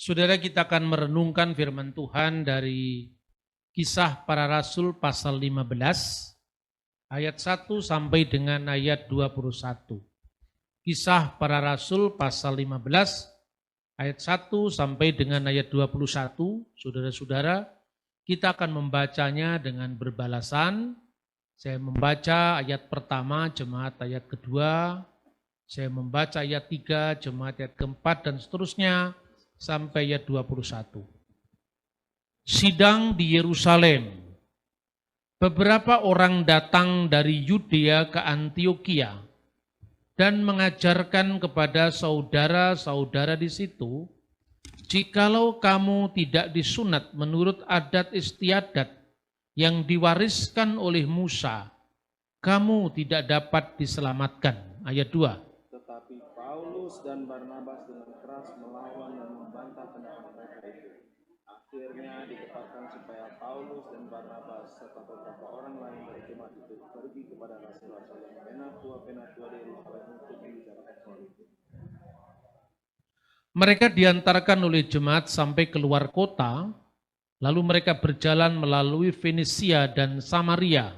Saudara, kita akan merenungkan firman Tuhan dari Kisah Para Rasul pasal 15 ayat 1 sampai dengan ayat 21. Kisah Para Rasul pasal 15 ayat 1 sampai dengan ayat 21. Saudara-saudara, kita akan membacanya dengan berbalasan. Saya membaca ayat pertama, jemaat ayat kedua. Saya membaca ayat 3, jemaat ayat keempat, dan seterusnya sampai ayat 21. Sidang di Yerusalem. Beberapa orang datang dari Yudea ke Antiokhia dan mengajarkan kepada saudara-saudara di situ, jikalau kamu tidak disunat menurut adat istiadat yang diwariskan oleh Musa, kamu tidak dapat diselamatkan. Ayat 2. Tetapi Paulus dan Barnabas dengan keras melawan dan membantah pendapat mereka itu. Akhirnya ditetapkan supaya Paulus dan Barnabas serta beberapa orang lain dari jemaat itu pergi kepada rasul-rasul yang penatua-penatua di Yerusalem untuk membicarakan soal itu. Mereka diantarkan oleh jemaat sampai keluar kota, lalu mereka berjalan melalui Fenisia dan Samaria.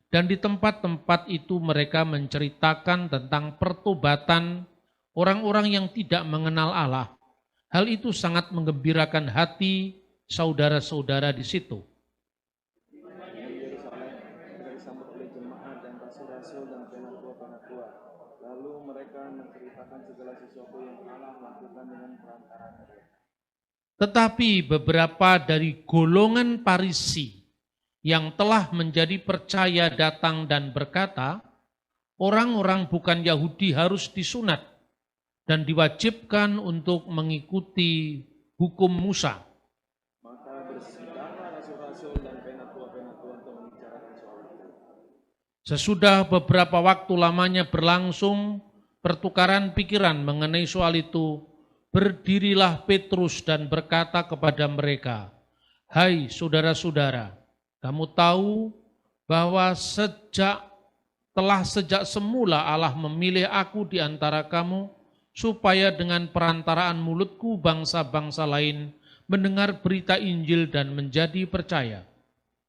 Dan di tempat-tempat itu mereka menceritakan tentang pertobatan orang-orang yang tidak mengenal Allah. Hal itu sangat menggembirakan hati saudara-saudara di situ. Di Yerusalem mereka disambut oleh jemaat dan rasul-rasul dan penatua-penatua. Lalu mereka menceritakan segala sesuatu yang Allah lakukan dengan perantara mereka. Tetapi beberapa dari golongan Farisi yang telah menjadi percaya datang dan berkata, orang-orang bukan Yahudi harus disunat dan diwajibkan untuk mengikuti hukum Musa. Maka bersidanglah rasul-rasul dan penatua-penatua untuk membicarakan soal itu. Sesudah beberapa waktu lamanya berlangsung pertukaran pikiran mengenai soal itu, berdirilah Petrus dan berkata kepada mereka, "Hai saudara-saudara, kamu tahu bahwa sejak semula Allah memilih aku di antara kamu, supaya dengan perantaraan mulutku bangsa-bangsa lain mendengar berita Injil dan menjadi percaya.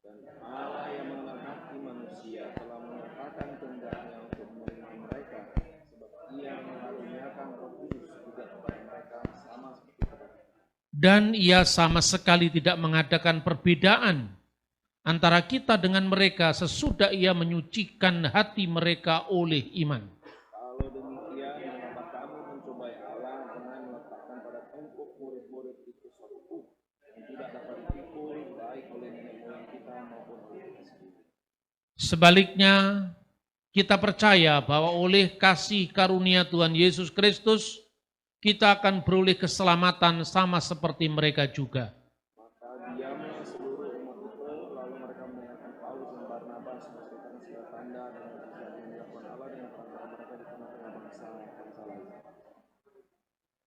Dan Allah yang mengenal hati manusia telah menyatakan kehendaknya untuk menerima mereka, sebab Ia mengaruniakan Roh Kudus juga kepada mereka sama seperti kepada kita. Dan ia sama sekali tidak mengadakan perbedaan antara kita dengan mereka sesudah ia menyucikan hati mereka oleh iman. Kalau demikian, mengapa kamu mencobai Allah dengan meletakkan pada tungkuk murid-murid itu suatu hukum yang tidak dapat dipikul baik oleh nenek moyang kita maupun oleh kita sendiri. Sebaliknya, kita percaya bahwa oleh kasih karunia Tuhan Yesus Kristus, kita akan beroleh keselamatan sama seperti mereka juga. Maka diamlah seluruh umat itu, lalu mereka mendengarkan Paulus dan Barnabas menceritakan segala tanda dan mujizat yang dilakukan Allah dengan perantara mereka di tengah-tengah bangsa-bangsa lain.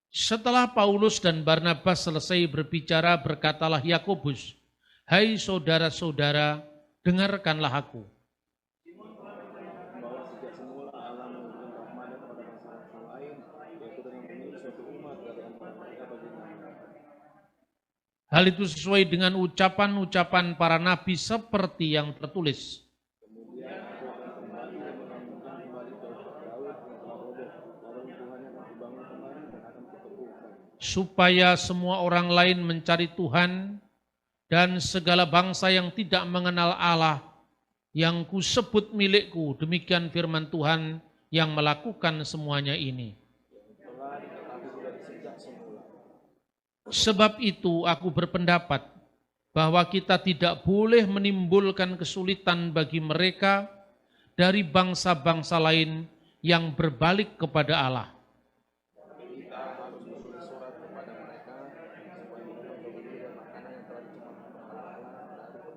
Setelah Paulus dan Barnabas selesai berbicara, berkatalah Yakobus, "Hai saudara-saudara, dengarkanlah aku. Bahwa sejak semula Allah memberikan rahmat kepada bangsa-bangsa lain, yaitu dengan memilih suatu umat dari antara mereka bagi namanya. Hal itu sesuai dengan ucapan-ucapan para nabi seperti yang tertulis. Kemudian aku akan kembali dan membangunkan kembali Daud yang telah roboh, warung Tuhan yang akan dibangun kembali dan akan kuteguhkan. Supaya semua orang lain mencari Tuhan dan segala bangsa yang tidak mengenal Allah yang kusebut milikku, demikian firman Tuhan yang melakukan semuanya ini. Telah ditetapi dari sejak semula. Sebab itu aku berpendapat bahwa kita tidak boleh menimbulkan kesulitan bagi mereka dari bangsa-bangsa lain yang berbalik kepada Allah. Kita harus menulis surat kepada mereka supaya mereka berbagi dan makanan yang telah diciptakan kepada Allah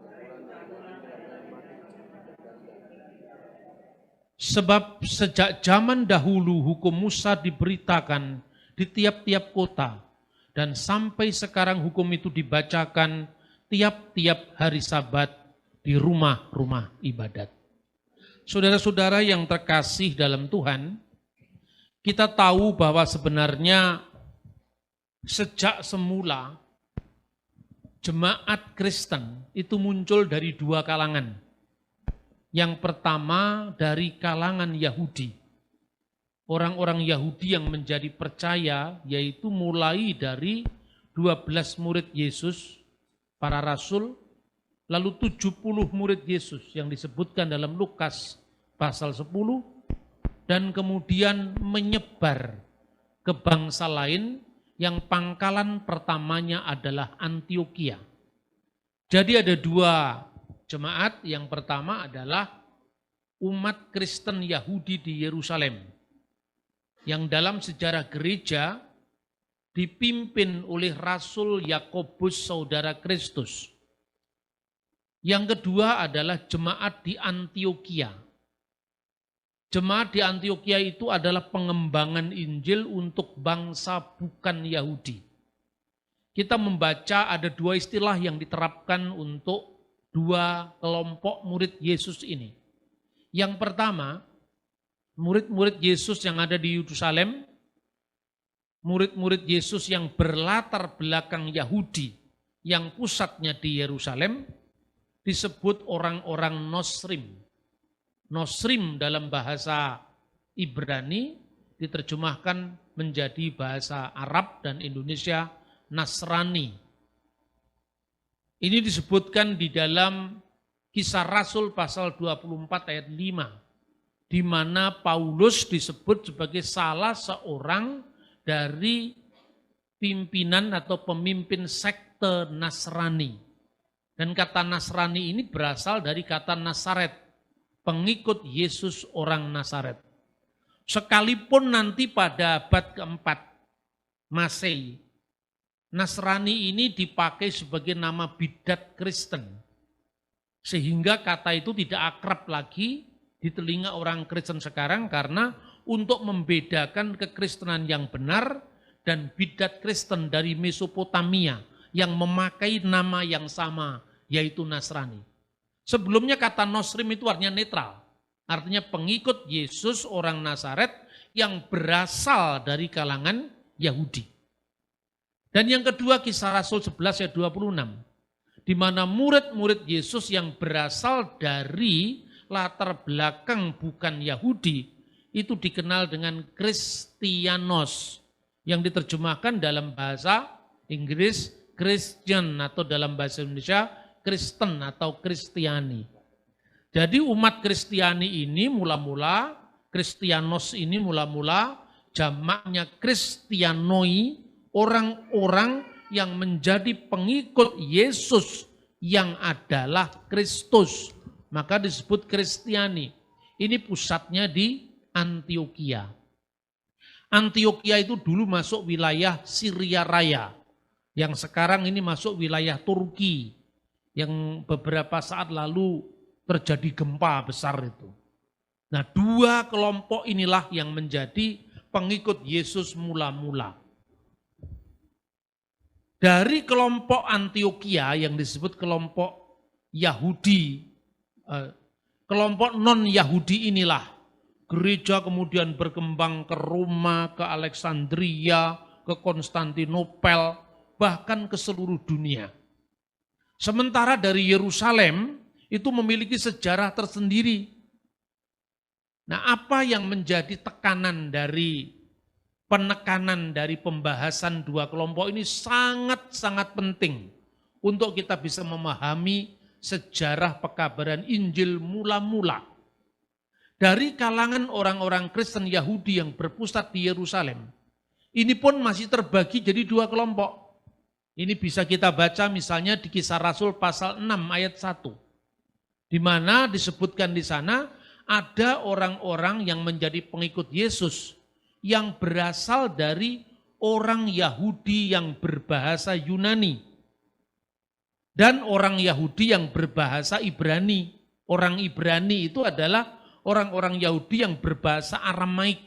dari perguruan yang daging dan mati Sebab sejak zaman dahulu hukum Musa diberitakan di tiap-tiap kota, dan sampai sekarang hukum itu dibacakan tiap-tiap hari Sabat di rumah-rumah ibadat. Saudara-saudara yang terkasih dalam Tuhan, kita tahu bahwa sebenarnya Sejak semula, jemaat Kristen itu muncul dari dua kalangan. Yang pertama dari kalangan Yahudi. Orang-orang Yahudi yang menjadi percaya, yaitu mulai dari 12 murid Yesus, para rasul, lalu 70 murid Yesus yang disebutkan dalam Lukas pasal 10, dan kemudian menyebar ke bangsa lain yang pangkalan pertamanya adalah Antiokhia. Jadi ada dua jemaat, yang pertama adalah umat Kristen Yahudi di Yerusalem, yang dalam sejarah gereja dipimpin oleh Rasul Yakobus saudara Kristus. Yang kedua adalah jemaat di Antiokhia. Jemaat di Antiokhia itu adalah pengembangan Injil untuk bangsa bukan Yahudi. Kita membaca ada dua istilah yang diterapkan untuk dua kelompok murid Yesus ini. Yang pertama, murid-murid Yesus yang ada di Yerusalem, murid-murid Yesus yang berlatar belakang Yahudi, yang pusatnya di Yerusalem, disebut orang-orang Nosrim. Nosrim dalam bahasa Ibrani diterjemahkan menjadi bahasa Arab dan Indonesia Nasrani. Ini disebutkan di dalam Kisah Rasul pasal 24 ayat 5, di mana Paulus disebut sebagai salah seorang dari pimpinan atau pemimpin sekte Nasrani. Dan kata Nasrani ini berasal dari kata Nasaret, pengikut Yesus orang Nasaret. Sekalipun nanti pada abad keempat Masehi, Nasrani ini dipakai sebagai nama bidat Kristen. Sehingga kata itu tidak akrab lagi di telinga orang Kristen sekarang, karena untuk membedakan kekristenan yang benar dan bidat Kristen dari Mesopotamia yang memakai nama yang sama, yaitu Nasrani. Sebelumnya kata Nosrim itu artinya netral, artinya pengikut Yesus orang Nasaret yang berasal dari kalangan Yahudi. Dan yang kedua Kisah Rasul 11 ayat 26, di mana murid-murid Yesus yang berasal dari latar belakang bukan Yahudi, itu dikenal dengan Kristianos, yang diterjemahkan dalam bahasa Inggris Christian, atau dalam bahasa Indonesia Kristen atau Kristiani. Jadi umat Kristiani ini mula-mula, Kristianos ini mula-mula jamaknya Kristianoi, orang-orang yang menjadi pengikut Yesus yang adalah Kristus. Maka disebut Kristiani. Ini pusatnya di Antiokhia. Antiokhia itu dulu masuk wilayah Syria Raya, yang sekarang ini masuk wilayah Turki, yang beberapa saat lalu terjadi gempa besar itu. Nah, dua kelompok inilah yang menjadi pengikut Yesus mula-mula. Dari kelompok Antiokhia yang disebut kelompok Yahudi, kelompok non-Yahudi inilah gereja kemudian berkembang ke Roma, ke Alexandria, ke Konstantinopel, bahkan ke seluruh dunia. Sementara dari Yerusalem itu memiliki sejarah tersendiri. Nah, apa yang menjadi penekanan dari pembahasan dua kelompok ini sangat-sangat penting untuk kita bisa memahami sejarah pekabaran Injil mula-mula. Dari kalangan orang-orang Kristen Yahudi yang berpusat di Yerusalem, ini pun masih terbagi jadi dua kelompok. Ini bisa kita baca misalnya di Kisah Rasul pasal 6 ayat 1. Di mana disebutkan di sana ada orang-orang yang menjadi pengikut Yesus yang berasal dari orang Yahudi yang berbahasa Yunani dan orang Yahudi yang berbahasa Ibrani. Orang Ibrani itu adalah orang-orang Yahudi yang berbahasa Aramaik.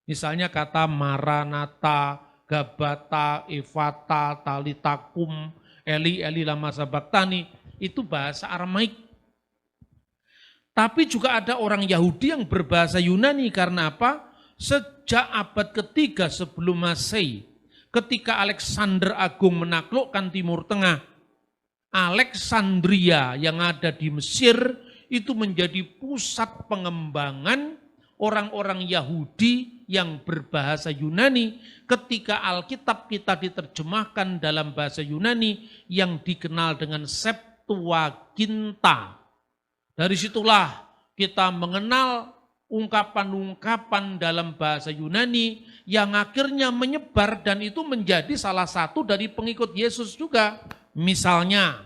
Misalnya kata Maranatha, Gabata, Evata, Talitakum, Eli, Eli lama sabaktani, itu bahasa Aramaik. Tapi juga ada orang Yahudi yang berbahasa Yunani, karena apa? Sejak abad ketiga sebelum Masehi, ketika Alexander Agung menaklukkan Timur Tengah, Alexandria yang ada di Mesir itu menjadi pusat pengembangan orang-orang Yahudi yang berbahasa Yunani ketika Alkitab kita diterjemahkan dalam bahasa Yunani yang dikenal dengan Septuaginta. Dari situlah kita mengenal ungkapan-ungkapan dalam bahasa Yunani yang akhirnya menyebar dan itu menjadi salah satu dari pengikut Yesus juga. Misalnya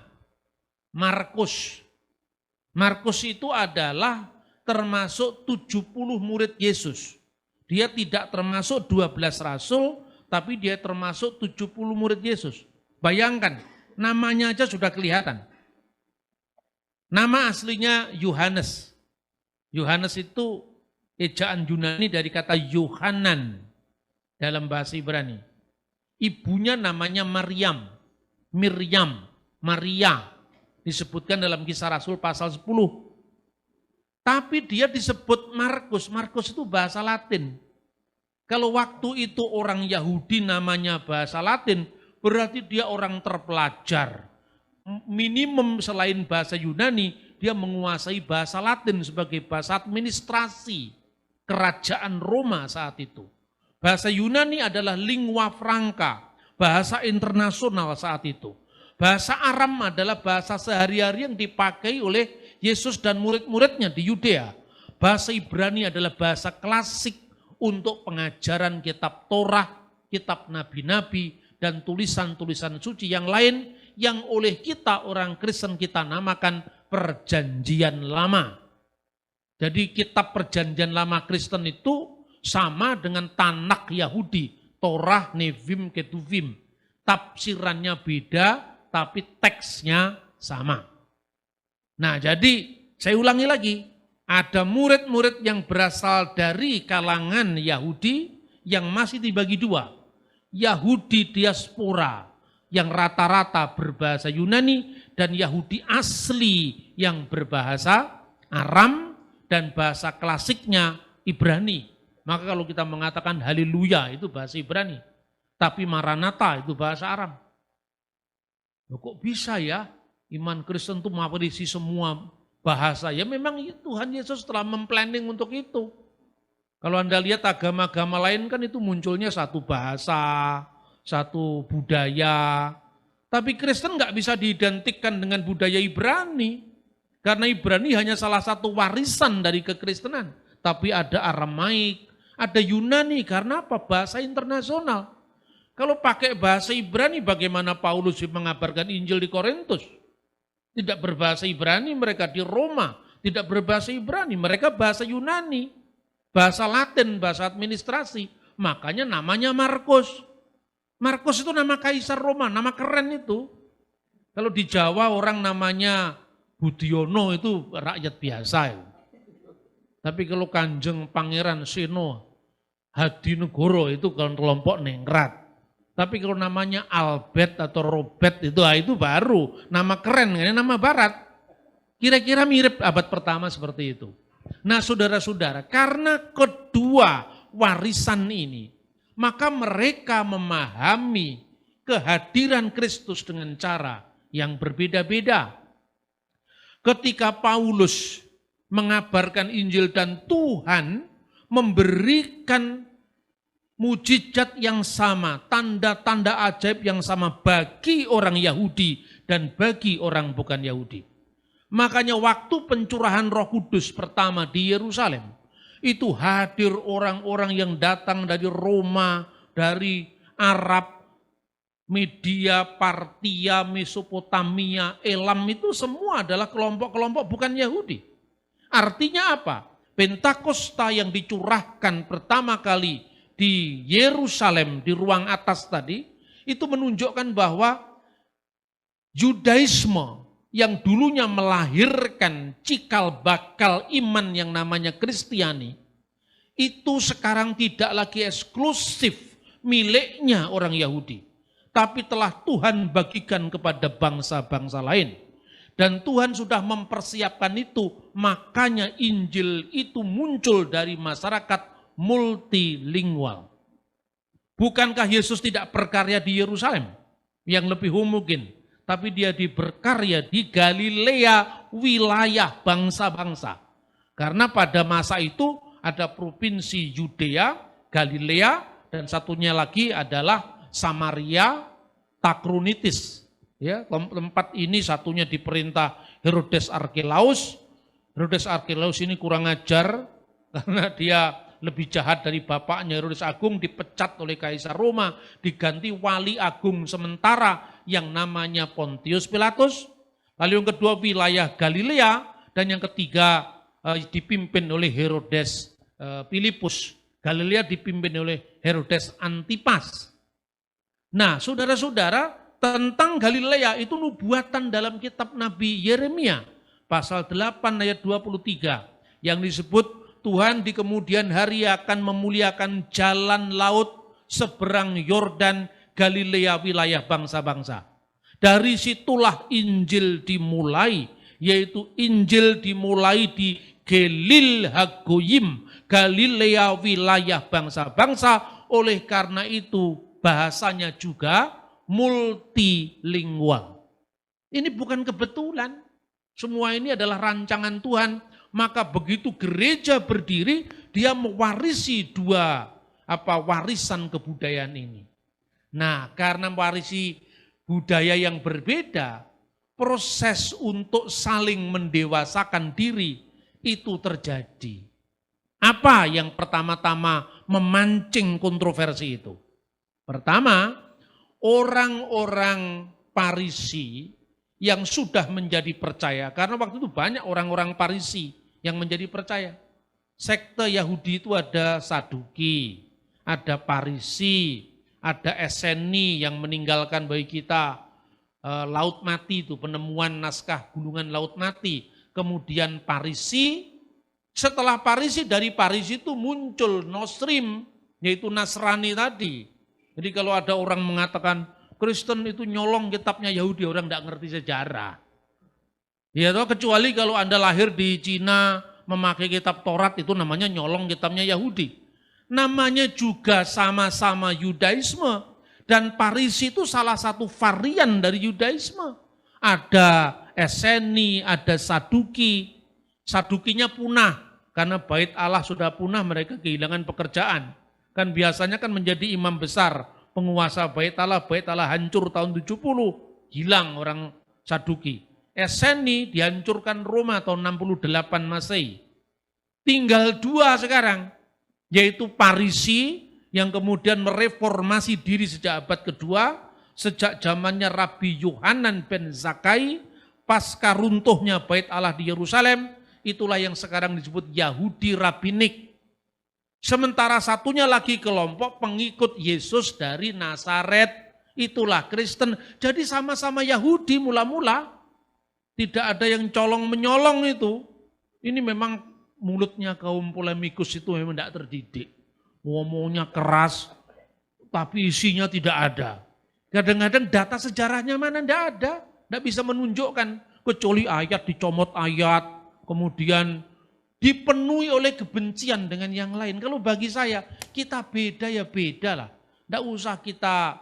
Markus. Markus itu adalah termasuk 70 murid Yesus. Dia tidak termasuk 12 rasul, tapi dia termasuk 70 murid Yesus. Bayangkan, namanya aja sudah kelihatan. Nama aslinya Yohanes. Yohanes itu ejaan Yunani dari kata Yohanan dalam bahasa Ibrani. Ibunya namanya Maryam, Maria. Disebutkan dalam Kisah Rasul pasal 10. Tapi dia disebut Markus. Markus itu bahasa Latin. Kalau waktu itu orang Yahudi namanya bahasa Latin, berarti dia orang terpelajar. Minimum selain bahasa Yunani, dia menguasai bahasa Latin sebagai bahasa administrasi kerajaan Roma saat itu. Bahasa Yunani adalah lingua franca, bahasa internasional saat itu. Bahasa Aram adalah bahasa sehari-hari yang dipakai oleh Yesus dan murid-muridnya di Yudea. Bahasa Ibrani adalah bahasa klasik untuk pengajaran kitab Torah, kitab nabi-nabi, dan tulisan-tulisan suci yang lain yang oleh kita orang Kristen kita namakan Perjanjian Lama. Jadi kitab Perjanjian Lama Kristen itu sama dengan Tanakh Yahudi, Torah, Nevim, Ketuvim. Tafsirannya beda, tapi teksnya sama. Nah, jadi saya ulangi lagi, ada murid-murid yang berasal dari kalangan Yahudi yang masih dibagi dua. Yahudi diaspora yang rata-rata berbahasa Yunani dan Yahudi asli yang berbahasa Aram dan bahasa klasiknya Ibrani. Maka kalau kita mengatakan haleluya itu bahasa Ibrani, tapi Maranatha itu bahasa Aram. Loh, kok bisa ya iman Kristen itu mengisi semua bahasa? Ya memang Tuhan Yesus telah memplanning untuk itu. Kalau Anda lihat agama-agama lain kan itu munculnya satu bahasa, satu budaya. Tapi Kristen nggak bisa diidentikan dengan budaya Ibrani. Karena Ibrani hanya salah satu warisan dari kekristenan. Tapi ada Aramaik, ada Yunani, karena apa? Bahasa internasional. Kalau pakai bahasa Ibrani, bagaimana Paulus mengabarkan Injil di Korintus? Tidak berbahasa Ibrani, mereka di Roma. Tidak berbahasa Ibrani, mereka bahasa Yunani. Bahasa Latin, bahasa administrasi. Makanya namanya Markus. Markus itu nama Kaisar Roma, nama keren itu. Kalau di Jawa orang namanya Budiono itu rakyat biasa. Ya. Tapi kalau Kanjeng Pangeran Seno Hadinegoro itu kelompok ningrat. Tapi kalau namanya Albert atau Robert itu baru nama keren, ini nama barat. Kira-kira mirip abad pertama seperti itu. Nah saudara-saudara, karena kedua warisan ini, maka mereka memahami kehadiran Kristus dengan cara yang berbeda-beda. Ketika Paulus mengabarkan Injil dan Tuhan memberikan mujizat yang sama, tanda-tanda ajaib yang sama bagi orang Yahudi dan bagi orang bukan Yahudi. Makanya waktu pencurahan Roh Kudus pertama di Yerusalem, itu hadir orang-orang yang datang dari Roma, dari Arab, Media, Partia, Mesopotamia, Elam, itu semua adalah kelompok-kelompok bukan Yahudi. Artinya apa? Pentakosta yang dicurahkan pertama kali di Yerusalem, di ruang atas tadi, itu menunjukkan bahwa Yudaisme yang dulunya melahirkan cikal bakal iman yang namanya Kristiani, itu sekarang tidak lagi eksklusif miliknya orang Yahudi, tapi telah Tuhan bagikan kepada bangsa-bangsa lain. Dan Tuhan sudah mempersiapkan itu, makanya Injil itu muncul dari masyarakat multilingual. Bukankah Yesus tidak berkarya di Yerusalem? Yang lebih mungkin. Tapi dia berkarya di Galilea, wilayah bangsa-bangsa. Karena pada masa itu ada provinsi Yudea, Galilea, dan satunya lagi adalah Samaria, Takronitis. Ya, tempat ini satunya diperintah Herodes Archelaus. Herodes Archelaus ini kurang ajar karena dia lebih jahat dari bapaknya. Herodes Agung dipecat oleh Kaisar Roma, diganti wali agung sementara yang namanya Pontius Pilatus. Lalu yang kedua wilayah Galilea, dan yang ketiga dipimpin oleh Herodes Filipus. Galilea dipimpin oleh Herodes Antipas. Nah, saudara-saudara, tentang Galilea itu nubuatan dalam kitab Nabi Yeremia pasal 8 ayat 23 yang disebut Tuhan di kemudian hari akan memuliakan jalan laut seberang Yordan Galilea wilayah bangsa-bangsa. Dari situlah Injil dimulai, yaitu Injil dimulai di Gelil Hagoyim, Galilea wilayah bangsa-bangsa. Oleh karena itu bahasanya juga multilingual. Ini bukan kebetulan. Semua ini adalah rancangan Tuhan. Maka begitu gereja berdiri, dia mewarisi dua warisan kebudayaan ini. Nah, karena mewarisi budaya yang berbeda, proses untuk saling mendewasakan diri itu terjadi. Apa yang pertama-tama memancing kontroversi itu? Pertama, orang-orang Parisi yang sudah menjadi percaya, karena waktu itu banyak orang-orang Parisi yang menjadi percaya. Sekte Yahudi itu ada Saduki, ada Parisi, ada Eseni yang meninggalkan bagi kita laut mati itu, penemuan naskah gulungan laut mati. Kemudian Parisi, setelah Parisi, dari Parisi itu muncul Nostrim, yaitu Nasrani tadi. Jadi kalau ada orang mengatakan Kristen itu nyolong kitabnya Yahudi, orang tidak ngerti sejarah. Ya toh, kecuali kalau Anda lahir di Cina memakai kitab Taurat, itu namanya nyolong kitabnya Yahudi. Namanya juga sama-sama Yudaisme, dan Parisi itu salah satu varian dari Yudaisme. Ada Eseni, ada Saduki. Sadukinya punah karena bait Allah sudah punah, mereka kehilangan pekerjaan. Kan biasanya kan menjadi imam besar, penguasa bait Allah hancur tahun 70, hilang orang Saduki. Eseni dihancurkan Roma tahun 68 Masehi. Tinggal dua sekarang, yaitu Parisi yang kemudian mereformasi diri sejak abad kedua, sejak zamannya Rabi Yohanan ben Zakkai, pasca runtuhnya bait Allah di Yerusalem, itulah yang sekarang disebut Yahudi Rabinik. Sementara satunya lagi kelompok pengikut Yesus dari Nazaret, itulah Kristen. Jadi sama-sama Yahudi mula-mula, tidak ada yang colong-menyolong itu. Ini memang mulutnya kaum polemikus itu memang tidak terdidik. Ngomongnya keras, tapi isinya tidak ada. Kadang-kadang data sejarahnya mana tidak ada, tidak bisa menunjukkan. Kecuali ayat dicomot ayat, kemudian dipenuhi oleh kebencian dengan yang lain. Kalau bagi saya, kita beda ya beda lah. Tidak usah kita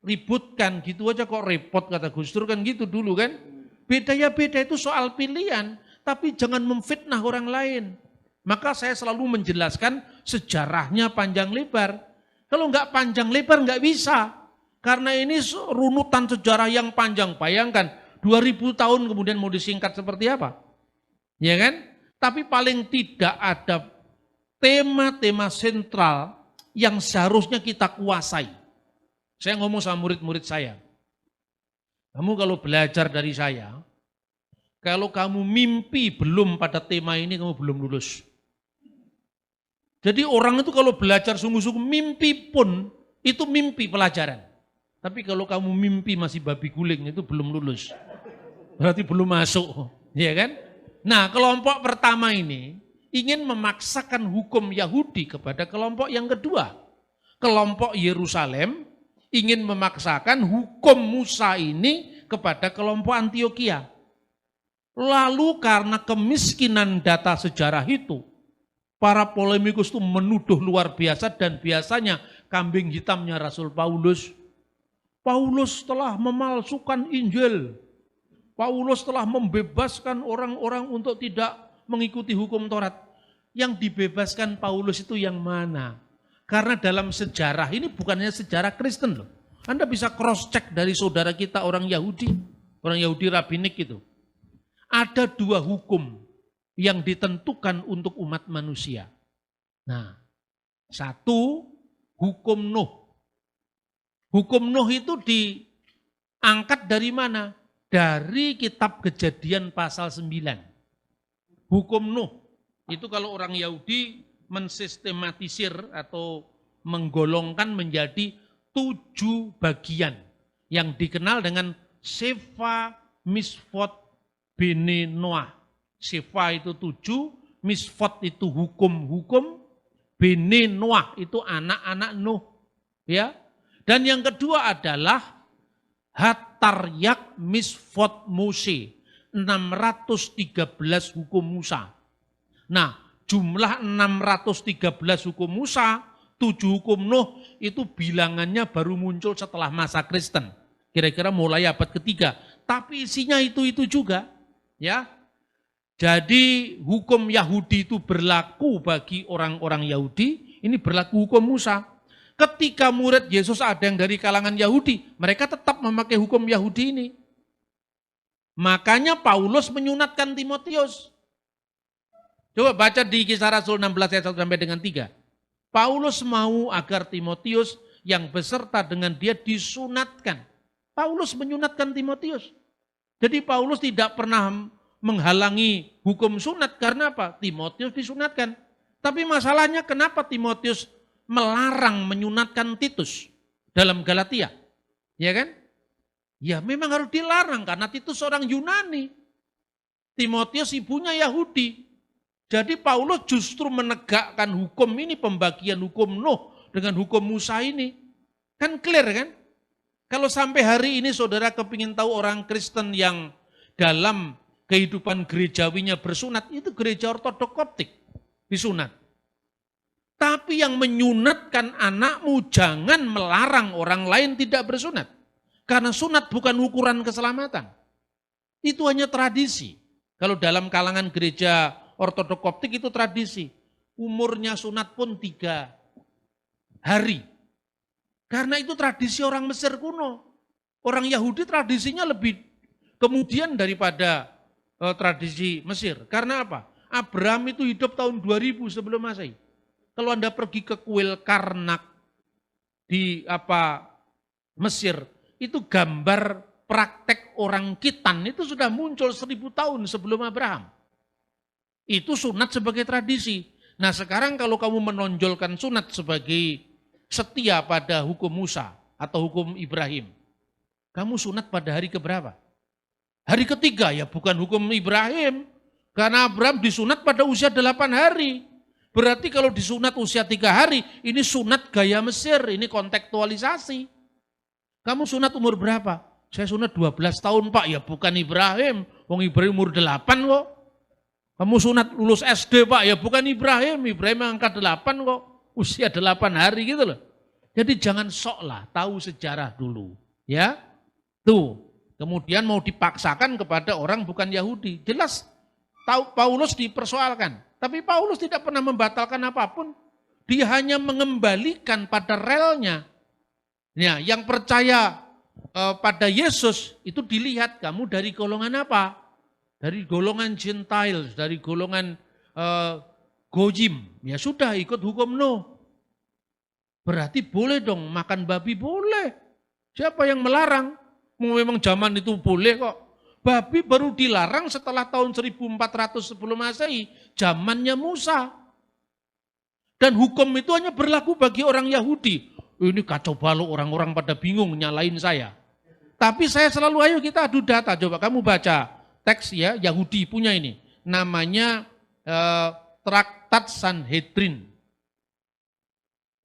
ributkan, gitu aja kok repot kata Gus Dur kan gitu dulu kan. Beda ya beda itu soal pilihan, tapi jangan memfitnah orang lain. Maka saya selalu menjelaskan sejarahnya panjang lebar. Kalau nggak panjang lebar nggak bisa. Karena ini runutan sejarah yang panjang. Bayangkan 2000 tahun kemudian mau disingkat seperti apa? Ya kan? Tapi paling tidak ada tema-tema sentral yang seharusnya kita kuasai. Saya ngomong sama murid-murid saya. Kamu kalau belajar dari saya, kalau kamu mimpi belum pada tema ini, kamu belum lulus. Jadi orang itu kalau belajar sungguh-sungguh, mimpi pun itu mimpi pelajaran. Tapi kalau kamu mimpi masih babi guling, itu belum lulus. Berarti belum masuk, ya kan? Nah, kelompok pertama ini ingin memaksakan hukum Yahudi kepada kelompok yang kedua. Kelompok Yerusalem ingin memaksakan hukum Musa ini kepada kelompok Antioquia. Lalu karena kemiskinan data sejarah itu, para polemikus itu menuduh luar biasa, dan biasanya kambing hitamnya Rasul Paulus. Paulus telah memalsukan Injil. Paulus telah membebaskan orang-orang untuk tidak mengikuti hukum Taurat. Yang dibebaskan Paulus itu yang mana? Karena dalam sejarah, ini bukannya sejarah Kristen loh. Anda bisa cross check dari saudara kita orang Yahudi rabbinik itu. Ada 2 hukum yang ditentukan untuk umat manusia. Nah, 1, hukum Nuh. Hukum Nuh itu diangkat dari mana? Dari kitab Kejadian pasal 9. Hukum Nuh. Itu kalau orang Yahudi mensistematisir atau menggolongkan menjadi 7 bagian. Yang dikenal dengan Sefa, Misfot, Bene, Noah. Sefa itu 7, Misfot itu hukum-hukum, Bene, Noah itu anak-anak Nuh. Ya. Dan yang kedua adalah Hataryak Misfot Mose, 613 hukum Musa. Nah, jumlah 613 hukum Musa, 7 hukum Nuh itu bilangannya baru muncul setelah masa Kristen. Kira-kira mulai abad ketiga. Tapi isinya itu juga. Ya. Jadi hukum Yahudi itu berlaku bagi orang-orang Yahudi, ini berlaku hukum Musa. Ketika murid Yesus ada yang dari kalangan Yahudi, mereka tetap memakai hukum Yahudi ini. Makanya Paulus menyunatkan Timotius. Coba baca di Kisah Rasul 16 ayat 1 sampai dengan 3. Paulus mau agar Timotius yang beserta dengan dia disunatkan. Paulus menyunatkan Timotius. Jadi Paulus tidak pernah menghalangi hukum sunat karena apa? Timotius disunatkan. Tapi masalahnya kenapa Timotius melarang menyunatkan Titus dalam Galatia? Ya kan? Ya memang harus dilarang karena Titus orang Yunani. Timotius ibunya Yahudi. Jadi Paulus justru menegakkan hukum ini, pembagian hukum Nuh dengan hukum Musa ini. Kan clear kan? Kalau sampai hari ini saudara kepingin tahu orang Kristen yang dalam kehidupan gerejawinya bersunat, itu gereja ortodok Koptik disunat. Tapi yang menyunatkan anakmu jangan melarang orang lain tidak bersunat. Karena sunat bukan ukuran keselamatan. Itu hanya tradisi. Kalau dalam kalangan gereja ortodok Koptik itu tradisi. Umurnya sunat pun 3 hari. Karena itu tradisi orang Mesir kuno. Orang Yahudi tradisinya lebih kemudian daripada tradisi Mesir. Karena apa? Abraham itu hidup tahun 2000 sebelum Masehi. Kalau Anda pergi ke kuil Karnak di Mesir, itu gambar praktek orang Khitan itu sudah muncul 1000 tahun sebelum Abraham. Itu sunat sebagai tradisi. Nah sekarang kalau kamu menonjolkan sunat sebagai setia pada hukum Musa atau hukum Ibrahim, kamu sunat pada hari keberapa? Hari ketiga, ya bukan hukum Ibrahim. Karena Abraham disunat pada usia 8 hari. Berarti kalau disunat usia 3 hari, ini sunat gaya Mesir, ini kontekstualisasi. Kamu sunat umur berapa? Saya sunat 12 tahun Pak, ya bukan Ibrahim. Wong Ibrahim umur 8 kok. Kamu sunat lulus SD Pak, ya bukan Ibrahim. Ibrahim angkat 8 kok. Usia 8 hari gitu loh. Jadi jangan sok lah, tahu sejarah dulu. Ya, tuh. Kemudian mau dipaksakan kepada orang bukan Yahudi. Jelas Paulus dipersoalkan. Tapi Paulus tidak pernah membatalkan apapun. Dia hanya mengembalikan pada relnya. Ya, yang percaya pada Yesus itu dilihat kamu dari golongan apa? Dari golongan Gentiles, dari golongan Gojim. Ya sudah ikut hukum Nuh. Berarti boleh dong makan babi, boleh. Siapa yang melarang? Memang zaman itu boleh kok. Babi baru dilarang setelah tahun 1400 sebelum Masehi, zamannya Musa. Dan hukum itu hanya berlaku bagi orang Yahudi. Ini kacau balau, orang-orang pada bingung nyalain saya. Tapi saya selalu, ayo kita adu data. Coba kamu baca teks ya, Yahudi punya ini. Namanya Traktat Sanhedrin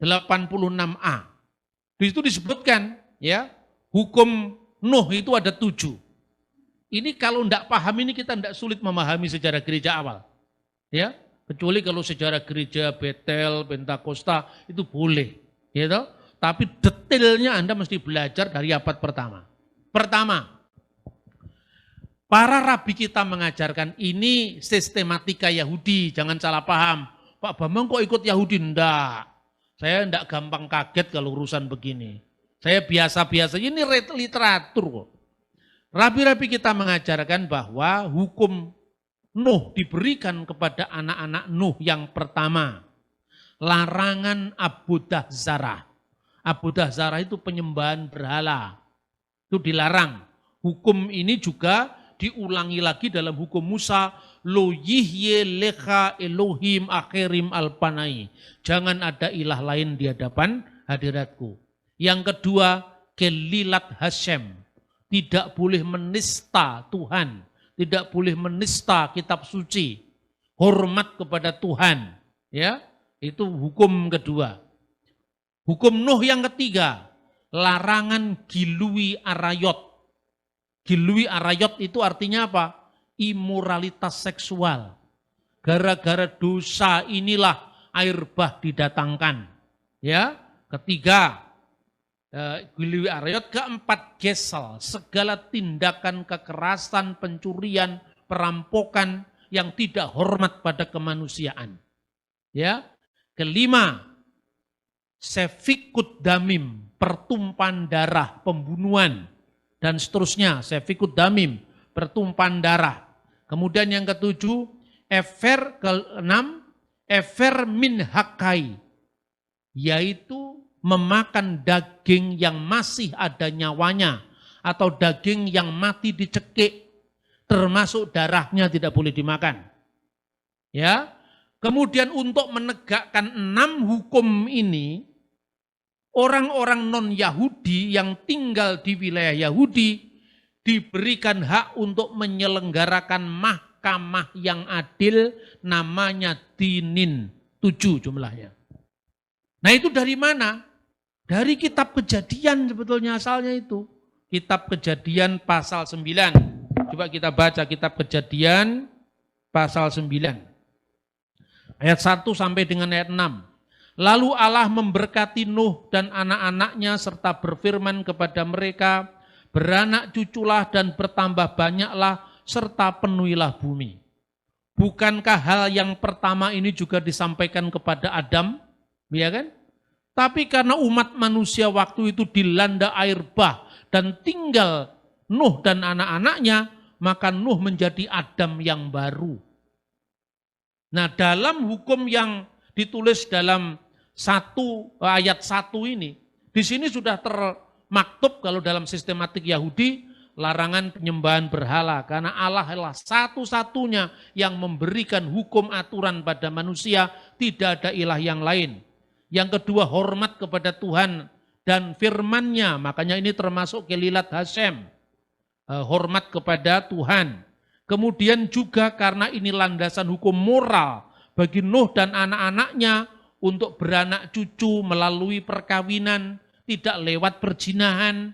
86a. Di situ disebutkan ya, hukum Nuh itu ada 7. Ini kalau tidak paham ini kita tidak sulit memahami sejarah gereja awal. Ya, kecuali kalau sejarah gereja Betel, Pentakosta itu boleh. Gitu. Tapi detailnya Anda mesti belajar dari abad pertama. Pertama, para rabi kita mengajarkan ini sistematika Yahudi, jangan salah paham. Pak Bambang kok ikut Yahudi? Enggak. Saya enggak gampang kaget kalau urusan begini. Saya biasa-biasa, ini literatur kok. Rabi-rabi kita mengajarkan bahwa hukum Nuh diberikan kepada anak-anak Nuh yang pertama. Larangan abudah zarah. Abudah zarah itu penyembahan berhala. Itu dilarang. Hukum ini juga diulangi lagi dalam hukum Musa. Lo yihye lecha Elohim akhirim alpanai. Jangan ada ilah lain di hadapan hadiratku. Yang kedua, kelilat Hashem. Tidak boleh menista Tuhan. Tidak boleh menista kitab suci. Hormat kepada Tuhan. Ya, itu hukum kedua. Hukum Nuh yang ketiga, larangan gilui arayot. Gilui arayot itu artinya apa? Imoralitas seksual. Gara-gara dosa inilah air bah didatangkan. Ya, ketiga, gilui arayot. Keempat, gesel, segala tindakan kekerasan, pencurian, perampokan yang tidak hormat pada kemanusiaan. Ya, kelima, sefikut damim, pertumpahan darah, pembunuhan, dan seterusnya. Sefikut damim, pertumpahan darah. Kemudian yang ketujuh, keenam, efer min hakai, yaitu memakan daging yang masih ada nyawanya, atau daging yang mati dicekik, termasuk darahnya tidak boleh dimakan. Ya. Kemudian untuk menegakkan 6 hukum ini, orang-orang non-Yahudi yang tinggal di wilayah Yahudi diberikan hak untuk menyelenggarakan mahkamah yang adil, namanya dinin, 7 jumlahnya. Nah itu dari mana? Dari kitab Kejadian sebetulnya asalnya itu. Kitab Kejadian pasal 9. Coba kita baca kitab Kejadian pasal 9. Ayat 1 sampai dengan ayat 6. Lalu Allah memberkati Nuh dan anak-anaknya serta berfirman kepada mereka, beranak cuculah dan bertambah banyaklah serta penuhilah bumi. Bukankah hal yang pertama ini juga disampaikan kepada Adam? Ya kan? Tapi karena umat manusia waktu itu dilanda air bah dan tinggal Nuh dan anak-anaknya, maka Nuh menjadi Adam yang baru. Nah, dalam hukum yang ditulis dalam ayat 1 ini, di sini sudah termaktub kalau dalam sistematik Yahudi, larangan penyembahan berhala, karena Allah adalah satu-satunya yang memberikan hukum aturan pada manusia, tidak ada ilah yang lain. Yang kedua, hormat kepada Tuhan dan firman-Nya, makanya ini termasuk kelilat Hashem, hormat kepada Tuhan. Kemudian juga karena ini landasan hukum moral bagi Nuh dan anak-anaknya untuk beranak cucu melalui perkawinan, tidak lewat perzinahan,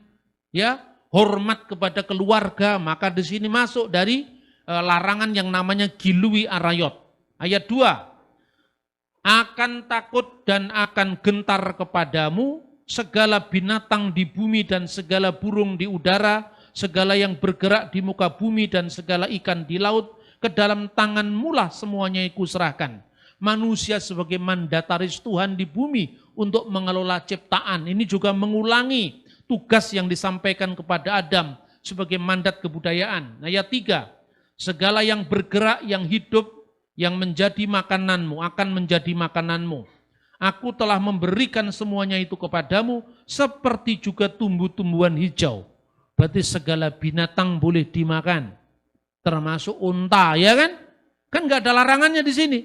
ya, hormat kepada keluarga, maka di sini masuk dari larangan yang namanya gilui arayot. Ayat 2, akan takut dan akan gentar kepadamu segala binatang di bumi dan segala burung di udara, segala yang bergerak di muka bumi dan segala ikan di laut, ke dalam tanganmu lah semuanya kuserahkan. Manusia sebagai mandataris Tuhan di bumi untuk mengelola ciptaan. Ini juga mengulangi tugas yang disampaikan kepada Adam sebagai mandat kebudayaan. Ayat 3, segala yang bergerak, yang hidup, yang menjadi makananmu, akan menjadi makananmu. Aku telah memberikan semuanya itu kepadamu, seperti juga tumbuh-tumbuhan hijau. Berarti segala binatang boleh dimakan, termasuk unta, ya kan? Kan nggak ada larangannya di sini.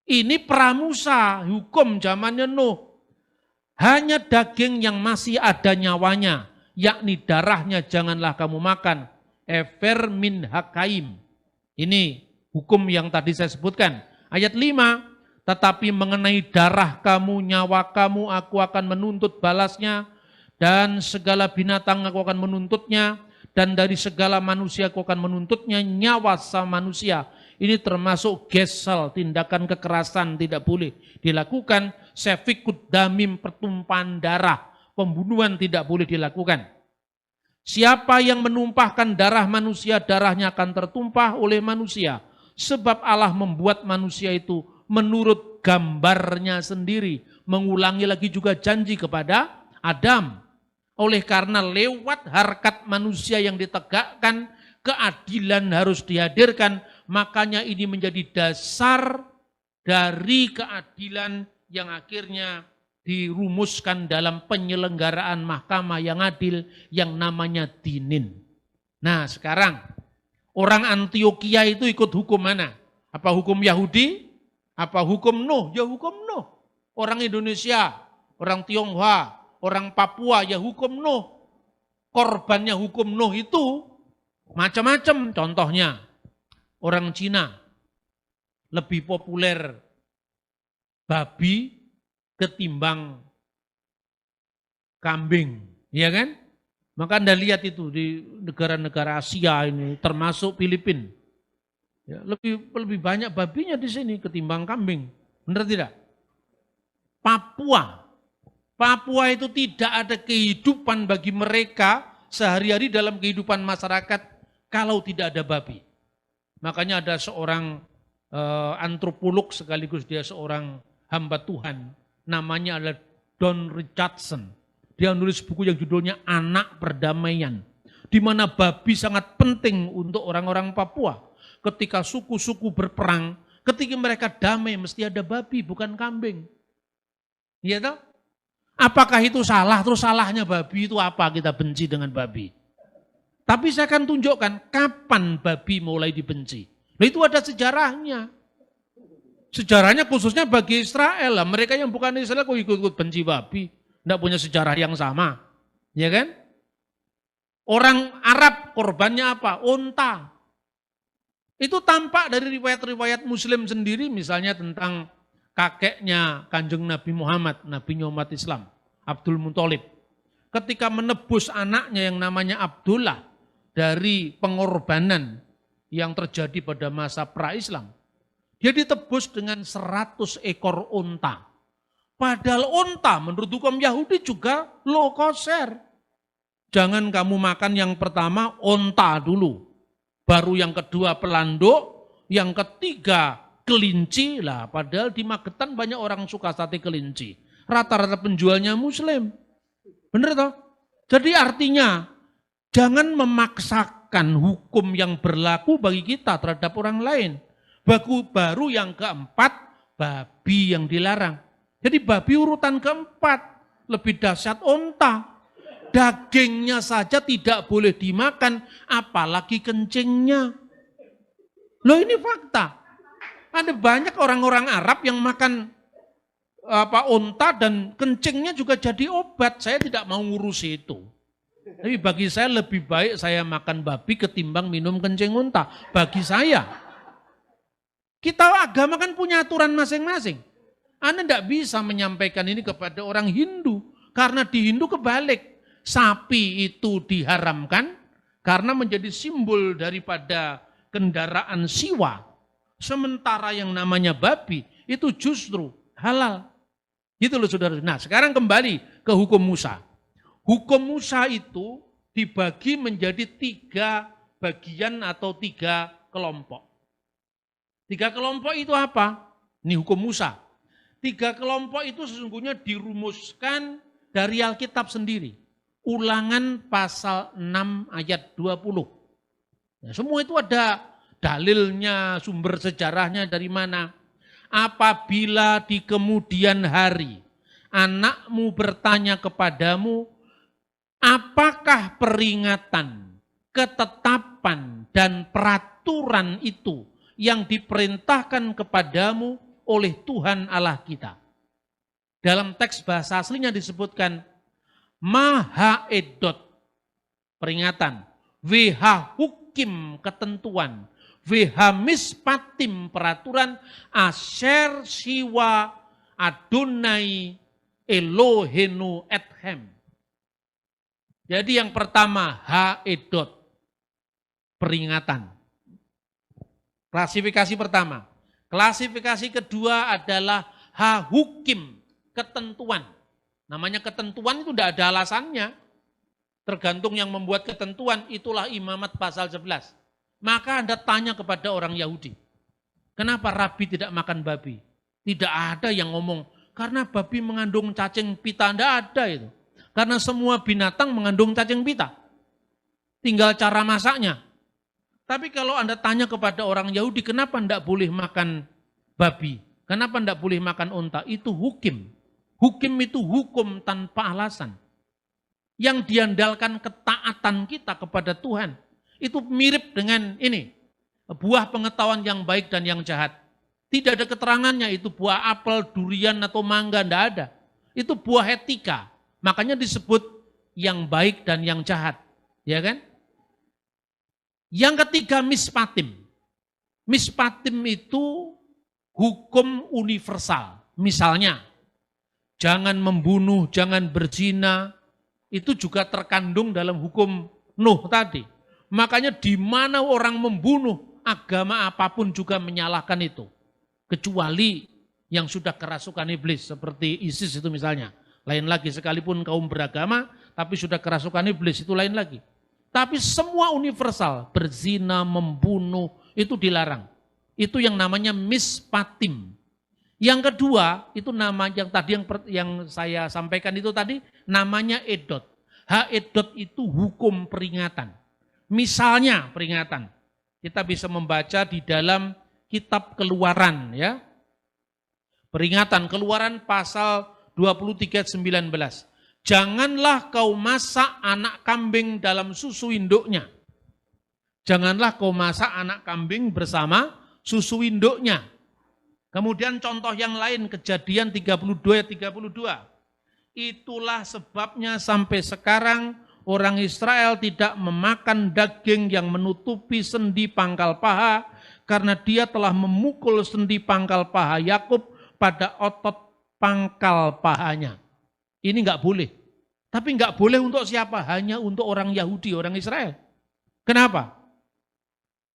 Ini pramusa, hukum zamannya Nuh. Hanya daging yang masih ada nyawanya, yakni darahnya janganlah kamu makan. Efer min hakaim. Ini hukum yang tadi saya sebutkan. Ayat 5, tetapi mengenai darah kamu, nyawa kamu, aku akan menuntut balasnya. Dan segala binatang aku akan menuntutnya, dan dari segala manusia aku akan menuntutnya, nyawa sama manusia Ini termasuk gesal, tindakan kekerasan tidak boleh dilakukan. Sefikut damim, pertumpahan darah, pembunuhan tidak boleh dilakukan. Siapa yang menumpahkan darah manusia, darahnya akan tertumpah oleh manusia. Sebab Allah membuat manusia itu menurut gambarnya sendiri. Mengulangi lagi juga janji kepada Adam. Oleh karena lewat harkat manusia yang ditegakkan, keadilan harus dihadirkan. Makanya ini menjadi dasar dari keadilan yang akhirnya dirumuskan dalam penyelenggaraan mahkamah yang adil yang namanya dinin. Nah sekarang orang Antioquia itu ikut hukum mana? Apa hukum Yahudi? Apa hukum Nuh? Ya hukum Nuh. Orang Indonesia, orang Tionghoa, orang Papua ya hukum Nuh. Korbannya hukum Nuh itu macam-macam. Contohnya orang Cina lebih populer babi ketimbang kambing, ya kan? Maka Anda lihat itu di negara-negara Asia ini, termasuk Filipina, ya, lebih banyak babinya di sini ketimbang kambing, benar tidak? Papua itu tidak ada kehidupan bagi mereka sehari-hari dalam kehidupan masyarakat kalau tidak ada babi. Makanya ada seorang antropolog sekaligus dia seorang hamba Tuhan. Namanya adalah Don Richardson. Dia menulis buku yang judulnya Anak Perdamaian. Di mana babi sangat penting untuk orang-orang Papua. Ketika suku-suku berperang, ketika mereka damai mesti ada babi bukan kambing. Iya toh? Apakah itu salah? Terus salahnya babi itu apa kita benci dengan babi? Tapi saya akan tunjukkan kapan babi mulai dibenci. Nah itu ada sejarahnya. Sejarahnya khususnya bagi Israel lah. Mereka yang bukan Israel kok ikut-ikut benci babi. Tidak punya sejarah yang sama. Ya kan? Orang Arab korbannya apa? Unta. Itu tampak dari riwayat-riwayat Muslim sendiri. Misalnya tentang kakeknya Kanjeng Nabi Muhammad, Nabinya umat Islam, Abdul Muthalib. Ketika menebus anaknya yang namanya Abdullah dari pengorbanan yang terjadi pada masa pra-Islam. Dia ditebus dengan 100 ekor unta. Padahal unta menurut hukum Yahudi juga low kosher. Jangan kamu makan yang pertama unta dulu. Baru yang kedua pelanduk, yang ketiga kelinci. Lah, padahal di Magetan banyak orang suka sate kelinci. Rata-rata penjualnya Muslim. Benar toh? Jadi artinya jangan memaksakan hukum yang berlaku bagi kita terhadap orang lain. Baru yang keempat, babi yang dilarang. Jadi babi urutan keempat, lebih dahsyat unta. Dagingnya saja tidak boleh dimakan, apalagi kencingnya. Loh ini fakta. Ada banyak orang-orang Arab yang makan unta dan kencingnya juga jadi obat. Saya tidak mau ngurusi itu. Tapi bagi saya lebih baik saya makan babi ketimbang minum kencing unta. Bagi saya. Kita agama kan punya aturan masing-masing. Anda tidak bisa menyampaikan ini kepada orang Hindu. Karena di Hindu kebalik. Sapi itu diharamkan karena menjadi simbol daripada kendaraan siwa. Sementara yang namanya babi itu justru halal. Gitu loh saudara. Nah sekarang kembali ke hukum Musa. Hukum Musa itu dibagi menjadi 3 bagian atau 3 kelompok. 3 kelompok itu apa? Ini hukum Musa. 3 kelompok itu sesungguhnya dirumuskan dari Alkitab sendiri. Ulangan pasal 6 ayat 20. Nah, semua itu ada dalilnya, sumber sejarahnya dari mana. Apabila di kemudian hari anakmu bertanya kepadamu, apakah peringatan, ketetapan, dan peraturan itu yang diperintahkan kepadamu oleh Tuhan Allah kita. Dalam teks bahasa aslinya disebutkan Maha Edot, peringatan, WH hukim ketentuan, WH mispatim peraturan, Asher Siwa Adonai Elohenu Ethem. Jadi yang pertama H Edot, peringatan. Klasifikasi pertama. Klasifikasi kedua adalah hukim, ketentuan. Namanya ketentuan itu tidak ada alasannya. Tergantung yang membuat ketentuan, itulah Imamat pasal 11. Maka Anda tanya kepada orang Yahudi, kenapa Rabi tidak makan babi? Tidak ada yang ngomong, karena babi mengandung cacing pita. Tidak ada itu. Karena semua binatang mengandung cacing pita. Tinggal cara masaknya. Tapi kalau Anda tanya kepada orang Yahudi, kenapa tidak boleh makan babi? Kenapa tidak boleh makan unta? Itu hukum. Hukum itu hukum tanpa alasan. Yang diandalkan ketaatan kita kepada Tuhan. Itu mirip dengan ini. Buah pengetahuan yang baik dan yang jahat. Tidak ada keterangannya itu buah apel, durian atau mangga. Tidak ada. Itu buah etika. Makanya disebut yang baik dan yang jahat. Ya kan? Yang ketiga mispatim. Mispatim itu hukum universal. Misalnya, jangan membunuh, jangan berzina, itu juga terkandung dalam hukum Nuh tadi. Makanya di mana orang membunuh, agama apapun juga menyalahkan itu. Kecuali yang sudah kerasukan iblis, seperti ISIS itu misalnya. Lain lagi, sekalipun kaum beragama, tapi sudah kerasukan iblis, itu lain lagi. Tapi semua universal, berzina, membunuh, itu dilarang. Itu yang namanya mispatim. Yang kedua, itu nama yang tadi yang saya sampaikan itu tadi, namanya edot. Edot itu hukum peringatan. Misalnya peringatan, kita bisa membaca di dalam kitab Keluaran, ya. Peringatan Keluaran pasal 23:19. Janganlah kau masak anak kambing dalam susu induknya. Janganlah kau masak anak kambing bersama susu induknya. Kemudian contoh yang lain, Kejadian 32:32. Itulah sebabnya sampai sekarang orang Israel tidak memakan daging yang menutupi sendi pangkal paha, karena dia telah memukul sendi pangkal paha Yakub pada otot pangkal pahanya. Ini enggak boleh. Tapi enggak boleh untuk siapa? Hanya untuk orang Yahudi, orang Israel. Kenapa?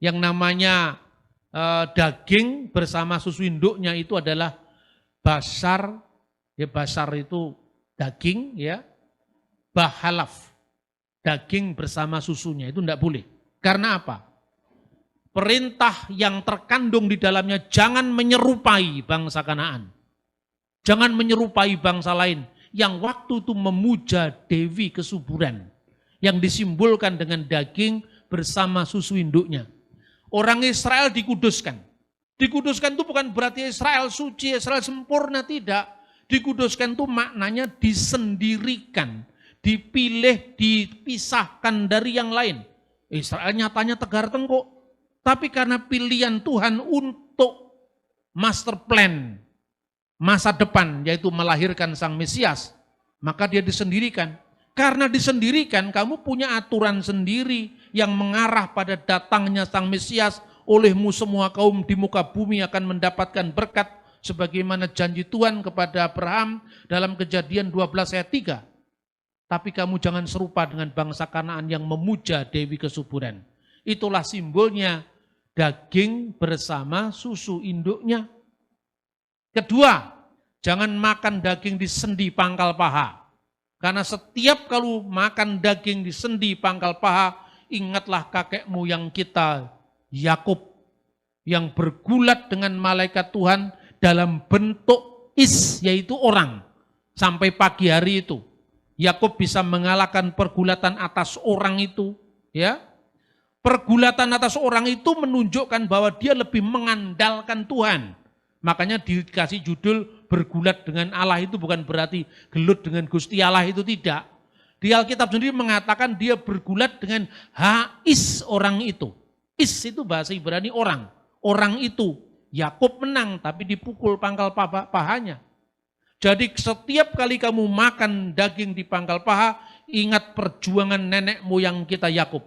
Yang namanya daging bersama susu induknya itu adalah basar, ya basar itu daging, ya, bahalaf, daging bersama susunya itu tidak boleh. Karena apa? Perintah yang terkandung di dalamnya, jangan menyerupai bangsa Kanaan, jangan menyerupai bangsa lain yang waktu itu memuja Dewi kesuburan, yang disimbolkan dengan daging bersama susu induknya. Orang Israel dikuduskan. Dikuduskan itu bukan berarti Israel suci, Israel sempurna, tidak. Dikuduskan itu maknanya disendirikan, dipilih, dipisahkan dari yang lain. Israel nyatanya tegar tengkuk, tapi karena pilihan Tuhan untuk master plan masa depan, yaitu melahirkan Sang Mesias, maka dia disendirikan. Karena disendirikan, kamu punya aturan sendiri yang mengarah pada datangnya Sang Mesias. Olehmu semua kaum di muka bumi akan mendapatkan berkat, sebagaimana janji Tuhan kepada Abraham dalam Kejadian 12 ayat 3. Tapi kamu jangan serupa dengan bangsa Kanaan yang memuja Dewi kesuburan. Itulah simbolnya daging bersama susu induknya. Kedua, jangan makan daging di sendi pangkal paha. Karena setiap kalau makan daging di sendi pangkal paha, ingatlah kakek moyang kita, Yakub, yang bergulat dengan malaikat Tuhan dalam bentuk yaitu orang. Sampai pagi hari itu, Yakub bisa mengalahkan pergulatan atas orang itu. Ya, pergulatan atas orang itu menunjukkan bahwa dia lebih mengandalkan Tuhan. Makanya dikasih judul bergulat dengan Allah, itu bukan berarti gelut dengan Gusti Allah, itu tidak. Di Alkitab sendiri mengatakan dia bergulat dengan orang itu. Is itu bahasa Ibrani orang. Orang itu. Yakub menang tapi dipukul pangkal pahanya. Jadi setiap kali kamu makan daging di pangkal paha, ingat perjuangan nenek moyang kita Yakub.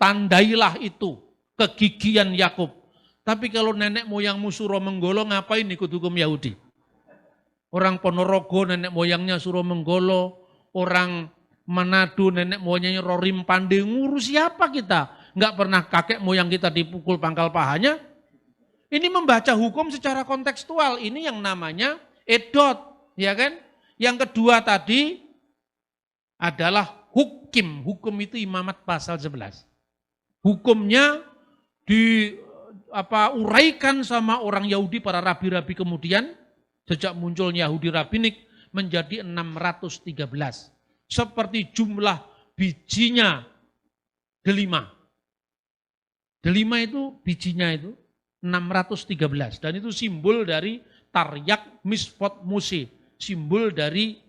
Tandailah itu kegigihan Yakub. Tapi kalau nenek moyangmu Suromenggolo, ngapain ikut hukum Yahudi? Orang Ponorogo nenek moyangnya Suromenggolo, orang Manado nenek moyangnya Rorim Pande, ngurus siapa kita? nggak pernah kakek moyang kita dipukul pangkal pahanya. Ini membaca hukum secara kontekstual, ini yang namanya edot, ya kan? Yang kedua tadi adalah hukim. Hukum itu Imamat pasal 11. Hukumnya uraikan sama orang Yahudi, para rabi-rabi kemudian, sejak munculnya Yahudi Rabinik menjadi 613. Seperti jumlah bijinya delima. Delima itu bijinya itu 613. Dan itu simbol dari Taryak Misfot Muse. Simbol dari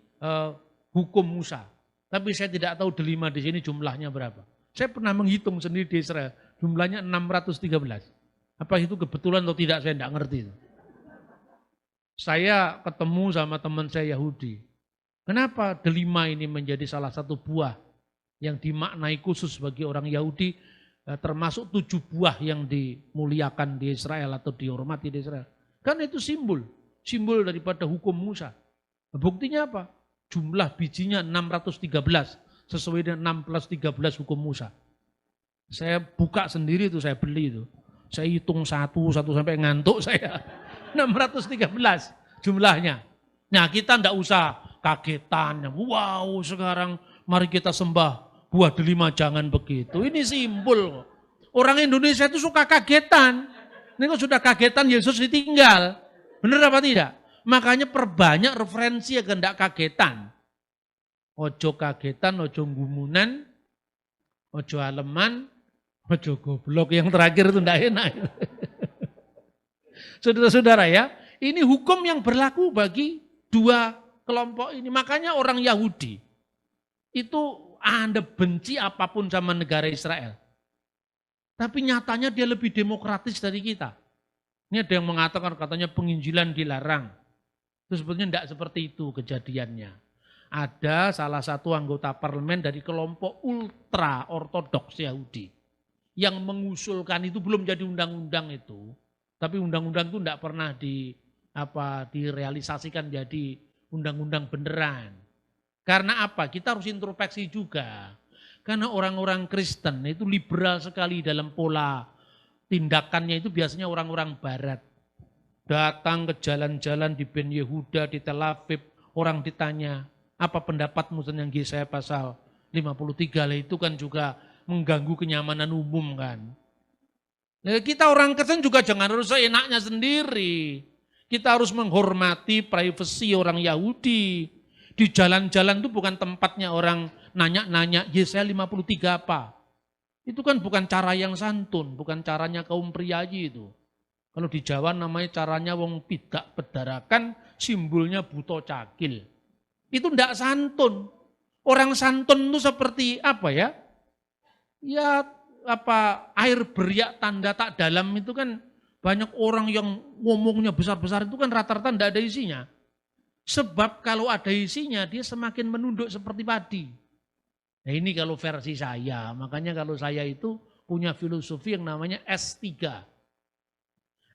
hukum Musa. Tapi saya tidak tahu delima di sini jumlahnya berapa. Saya pernah menghitung sendiri di Israel. Jumlahnya 613. Apa itu kebetulan atau tidak saya tidak ngerti. Saya ketemu sama teman saya Yahudi. Kenapa delima ini menjadi salah satu buah yang dimaknai khusus bagi orang Yahudi, termasuk 7 buah yang dimuliakan di Israel atau dihormati di Israel. Karena itu simbol daripada hukum Musa. Buktinya apa? Jumlah bijinya 613, sesuai dengan 613 hukum Musa. Saya buka sendiri itu, saya beli itu. Saya hitung satu sampai ngantuk saya. 613 jumlahnya. Nah kita enggak usah kagetan. Wow sekarang mari kita sembah buah delima, jangan begitu. Ini simbol. Orang Indonesia itu suka kagetan. Ini kok sudah kagetan Yesus ditinggal. Benar apa tidak? Makanya perbanyak referensi agar enggak kagetan. Ojo kagetan, ojo gumunan, ojo aleman, ojo goblok. Yang terakhir itu enggak enak. Saudara-saudara ya, ini hukum yang berlaku bagi dua kelompok ini. Makanya orang Yahudi itu Anda benci apapun sama negara Israel. Tapi nyatanya dia lebih demokratis dari kita. Ini ada yang mengatakan katanya penginjilan dilarang. Itu sebetulnya tidak seperti itu kejadiannya. Ada salah satu anggota parlemen dari kelompok ultra ortodoks Yahudi yang mengusulkan itu, belum jadi undang-undang itu. Tapi undang-undang itu tidak pernah direalisasikan jadi undang-undang beneran. Karena apa? Kita harus introspeksi juga. Karena orang-orang Kristen itu liberal sekali dalam pola tindakannya, itu biasanya orang-orang barat. Datang ke jalan-jalan di Ben Yehuda, di Tel Aviv, orang ditanya, apa pendapatmu tentang Yesaya pasal 53? Lah itu kan juga mengganggu kenyamanan umum kan. Nah, kita orang Kristen juga jangan harus seenaknya sendiri. Kita harus menghormati privasi orang Yahudi. Di jalan-jalan itu bukan tempatnya orang nanya-nanya Yesaya 53 apa. Itu kan bukan cara yang santun, bukan caranya kaum priayi itu. Kalau di Jawa namanya caranya wong pidak pedarakan, simbolnya buto cakil. Itu ndak santun. Orang santun itu seperti apa ya? Ya air beriak tanda tak dalam itu kan banyak orang yang ngomongnya besar-besar itu kan rata-rata tidak ada isinya. Sebab kalau ada isinya dia semakin menunduk seperti padi. Nah ini kalau versi saya, makanya kalau saya itu punya filosofi yang namanya S3.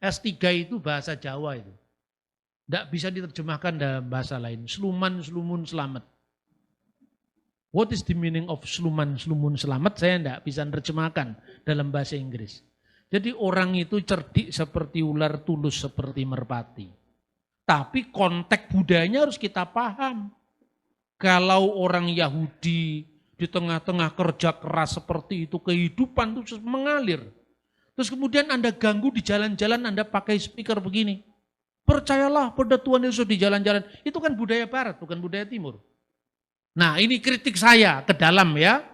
S3 itu bahasa Jawa itu. Tidak bisa diterjemahkan dalam bahasa lain. Sluman, slumun, selamat. What is the meaning of sluman, slumun, selamat? Saya tidak bisa menerjemahkan dalam bahasa Inggris. Jadi orang itu cerdik seperti ular, tulus seperti merpati. Tapi konteks budayanya harus kita paham. Kalau orang Yahudi di tengah-tengah kerja keras seperti itu, kehidupan itu mengalir. Terus kemudian Anda ganggu di jalan-jalan, Anda pakai speaker begini. Percayalah pada Tuhan Yesus di jalan-jalan. Itu kan budaya barat, bukan budaya timur. Nah ini kritik saya ke dalam ya.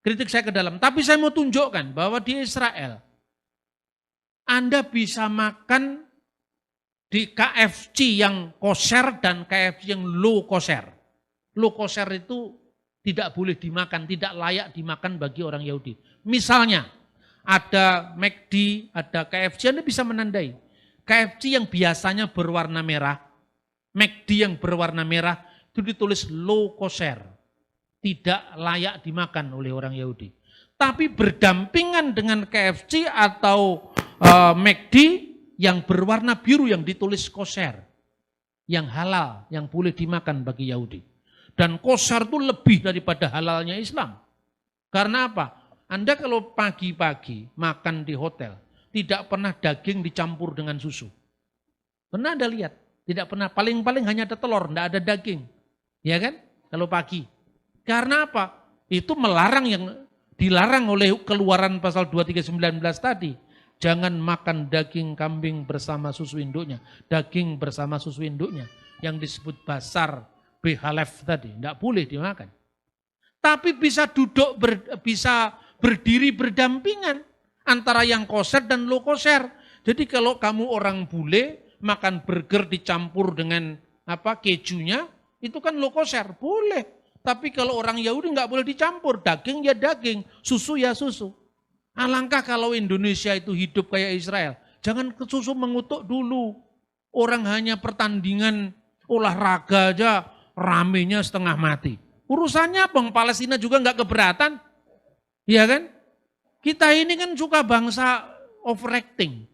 Kritik saya ke dalam. Tapi saya mau tunjukkan bahwa di Israel, Anda bisa makan di KFC yang kosher dan KFC yang low kosher. Low kosher itu tidak boleh dimakan, tidak layak dimakan bagi orang Yahudi. Misalnya, ada McD, ada KFC, Anda bisa menandai. KFC yang biasanya berwarna merah, McD yang berwarna merah, itu ditulis low kosher. Tidak layak dimakan oleh orang Yahudi. Tapi berdampingan dengan KFC atau McD yang berwarna biru yang ditulis kosher. Yang halal, yang boleh dimakan bagi Yahudi. Dan kosher itu lebih daripada halalnya Islam. Karena apa? Anda kalau pagi-pagi makan di hotel, tidak pernah daging dicampur dengan susu. Pernah Anda lihat? Tidak pernah, paling-paling hanya ada telur, tidak ada daging. Ya kan? Kalau pagi. Karena apa? Itu dilarang oleh Keluaran pasal 23:19 tadi. Jangan makan daging kambing bersama susu induknya. Daging bersama susu induknya. Yang disebut basar, behalef tadi. Tidak boleh dimakan. Tapi bisa bisa berdiri berdampingan. Antara yang koser dan low koser. Jadi kalau kamu orang bule, makan burger dicampur dengan kejunya, itu kan low koser. Boleh. Tapi kalau orang Yahudi nggak boleh dicampur. Daging ya daging, susu ya susu. Alangkah kalau Indonesia itu hidup kayak Israel. Jangan ke susu mengutuk dulu. Orang hanya pertandingan olahraga aja ramenya setengah mati. Urusannya Bang Palestina juga nggak keberatan. Iya kan? Kita ini kan suka bangsa overacting.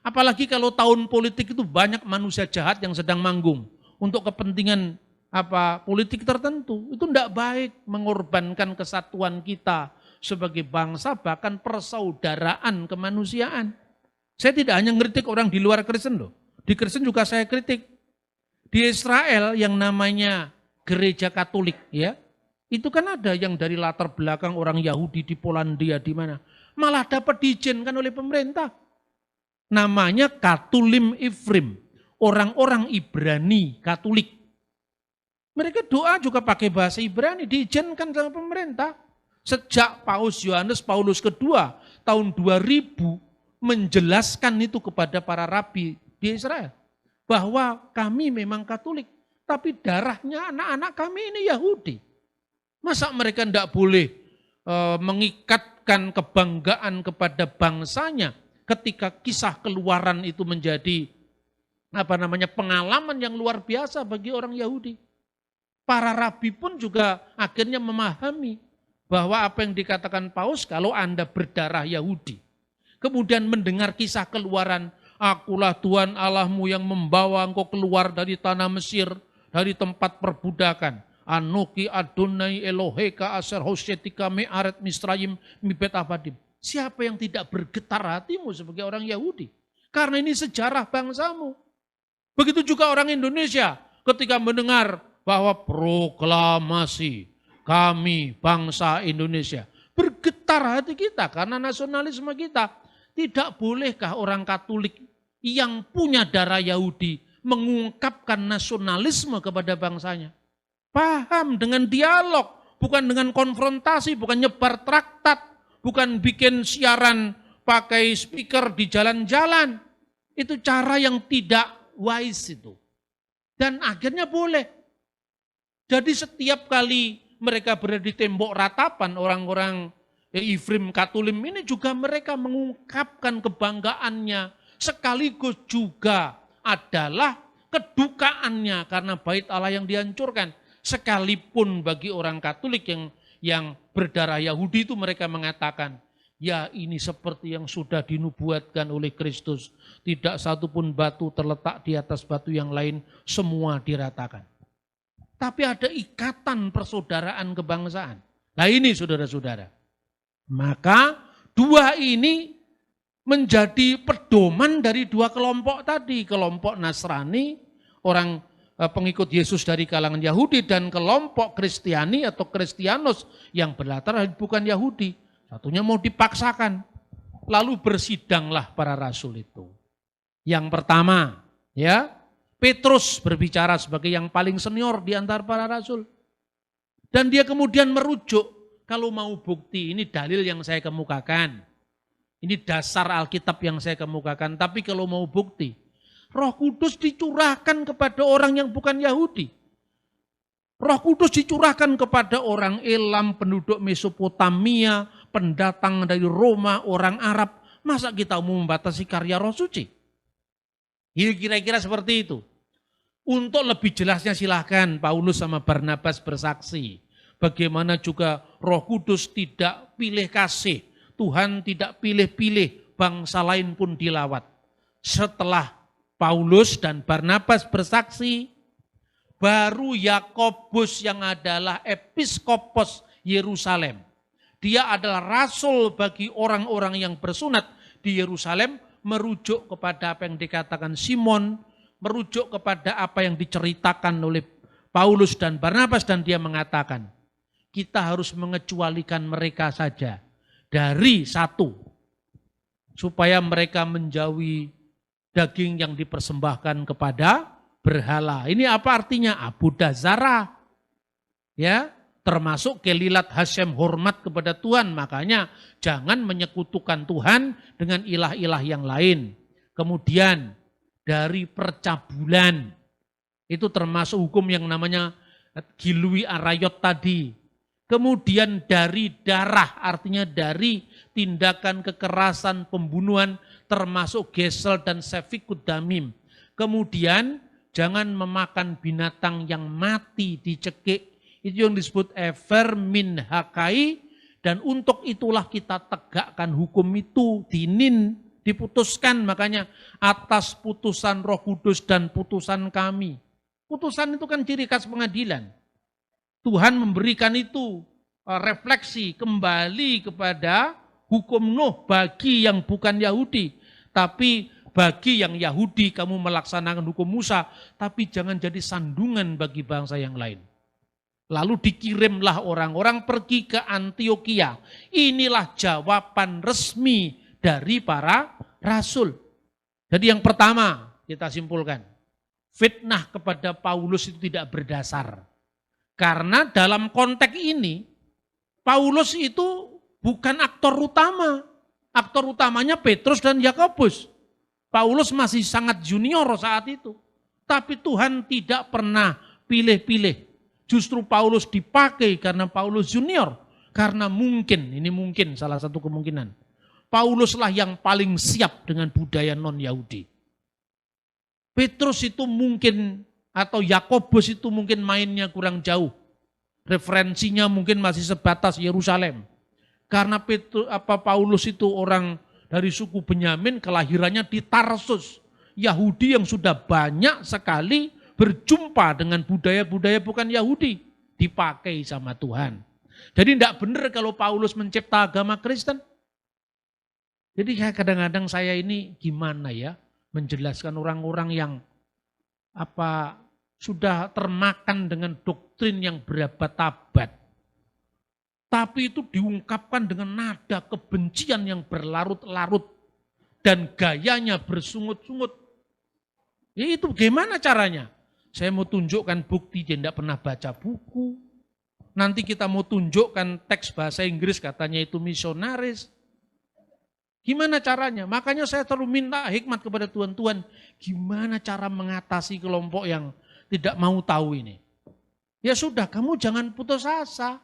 Apalagi kalau tahun politik itu banyak manusia jahat yang sedang manggung. Untuk kepentingan politik tertentu. Itu tidak baik mengorbankan kesatuan kita sebagai bangsa, bahkan persaudaraan kemanusiaan. Saya tidak hanya ngeritik orang di luar Kristen loh. Di Kristen juga saya kritik. Di Israel yang namanya gereja Katolik ya, itu kan ada yang dari latar belakang orang Yahudi di Polandia di mana. Malah dapat diizinkan oleh pemerintah. Namanya Katulim Ifrim. Orang-orang Ibrani Katolik. Mereka doa juga pakai bahasa Ibrani, diizinkan sama pemerintah. Sejak Paus Yohanes Paulus II tahun 2000 menjelaskan itu kepada para rabi di Israel. Bahwa kami memang Katolik, tapi darahnya anak-anak kami ini Yahudi. Masa mereka tidak boleh mengikatkan kebanggaan kepada bangsanya ketika kisah Keluaran itu menjadi pengalaman yang luar biasa bagi orang Yahudi. Para rabi pun juga akhirnya memahami bahwa apa yang dikatakan Paus, kalau Anda berdarah Yahudi, kemudian mendengar kisah Keluaran, akulah Tuhan Allahmu yang membawa engkau keluar dari tanah Mesir, dari tempat perbudakan. Anoki Adonai Eloheka Aser Hosyetika Me'aret Misrayim Mibet Abadim. Siapa yang tidak bergetar hatimu sebagai orang Yahudi? Karena ini sejarah bangsamu. Begitu juga orang Indonesia ketika mendengar bahwa proklamasi kami bangsa Indonesia. Bergetar hati kita karena nasionalisme kita. Tidak bolehkah orang Katolik yang punya darah Yahudi mengungkapkan nasionalisme kepada bangsanya? Paham dengan dialog, bukan dengan konfrontasi, bukan nyebar traktat, bukan bikin siaran pakai speaker di jalan-jalan. Itu cara yang tidak wise itu. Dan akhirnya boleh. Jadi setiap kali mereka berada di tembok ratapan, orang-orang Ifrim Katulim ini juga mereka mengungkapkan kebanggaannya. Sekaligus juga adalah kedukaannya karena bait Allah yang dihancurkan. Sekalipun bagi orang Katolik yang berdarah Yahudi itu mereka mengatakan, ya ini seperti yang sudah dinubuatkan oleh Kristus. Tidak satupun batu terletak di atas batu yang lain, semua diratakan. Tapi ada ikatan persaudaraan kebangsaan. Nah ini saudara-saudara. Maka dua ini menjadi pedoman dari dua kelompok tadi. Kelompok Nasrani, orang pengikut Yesus dari kalangan Yahudi, dan kelompok Kristiani atau Kristianos yang berlatar bukan Yahudi. Satunya mau dipaksakan. Lalu bersidanglah para rasul itu. Yang pertama, ya, Petrus berbicara sebagai yang paling senior di antara para rasul. Dan dia kemudian merujuk, kalau mau bukti, ini dalil yang saya kemukakan. Ini dasar Alkitab yang saya kemukakan. Tapi kalau mau bukti, Roh Kudus dicurahkan kepada orang yang bukan Yahudi. Roh Kudus dicurahkan kepada orang Elam, penduduk Mesopotamia, pendatang dari Roma, orang Arab. Masa kita mau membatasi karya Roh Suci? Kira-kira seperti itu. Untuk lebih jelasnya silahkan Paulus sama Barnabas bersaksi. Bagaimana juga Roh Kudus tidak pilih kasih. Tuhan tidak pilih-pilih, bangsa lain pun dilawat. Setelah Paulus dan Barnabas bersaksi, baru Yakobus yang adalah episkopos Yerusalem. dia adalah rasul bagi orang-orang yang bersunat di Yerusalem, merujuk kepada apa yang dikatakan Simon, merujuk kepada apa yang diceritakan oleh Paulus dan Barnabas, dan dia mengatakan, kita harus mengecualikan mereka saja dari satu, supaya mereka menjauhi daging yang dipersembahkan kepada berhala. Ini apa artinya? Abudah zara. Ya, termasuk kelilat Hashem, hormat kepada Tuhan. Makanya jangan menyekutukan Tuhan dengan ilah-ilah yang lain. Kemudian dari percabulan, itu termasuk hukum yang namanya gilui arayot tadi. Kemudian dari darah, artinya dari tindakan kekerasan, pembunuhan, termasuk gesel dan sefikut damim. Kemudian jangan memakan binatang yang mati dicekik. Itu yang disebut efer min hakai, dan untuk itulah kita tegakkan hukum itu, dinin, diputuskan. Makanya atas putusan Roh Kudus dan putusan kami. Putusan itu kan ciri khas pengadilan. Tuhan memberikan itu refleksi kembali kepada hukum Nuh bagi yang bukan Yahudi. Tapi bagi yang Yahudi kamu melaksanakan hukum Musa, tapi jangan jadi sandungan bagi bangsa yang lain. Lalu dikirimlah orang-orang pergi ke Antioquia. Inilah jawaban resmi dari para rasul. Jadi yang pertama kita simpulkan, fitnah kepada Paulus itu tidak berdasar. Karena dalam konteks ini, Paulus itu bukan aktor utama. Aktor utamanya Petrus dan Yakobus. Paulus masih sangat junior saat itu. Tapi Tuhan tidak pernah pilih-pilih. Justru Paulus dipakai karena Paulus junior. Karena mungkin, ini mungkin salah satu kemungkinan, Pauluslah yang paling siap dengan budaya non-Yahudi. Petrus itu mungkin, atau Yakobus itu mungkin mainnya kurang jauh. Referensinya mungkin masih sebatas Yerusalem. Karena Paulus itu orang dari suku Benyamin, kelahirannya di Tarsus. Yahudi yang sudah banyak sekali berjumpa dengan budaya-budaya bukan Yahudi. Dipakai sama Tuhan. Jadi tidak benar kalau Paulus mencipta agama Kristen. Jadi kadang-kadang saya ini gimana ya menjelaskan orang-orang yang sudah termakan dengan doktrin yang berabad-abad. Tapi itu diungkapkan dengan nada kebencian yang berlarut-larut dan gayanya bersungut-sungut. Ya itu gimana caranya? Saya mau tunjukkan bukti dia tidak pernah baca buku. Nanti kita mau tunjukkan teks bahasa Inggris katanya itu misionaris. Gimana caranya? Makanya saya selalu minta hikmat kepada Tuhan, gimana cara mengatasi kelompok yang tidak mau tahu ini. Ya sudah, kamu jangan putus asa.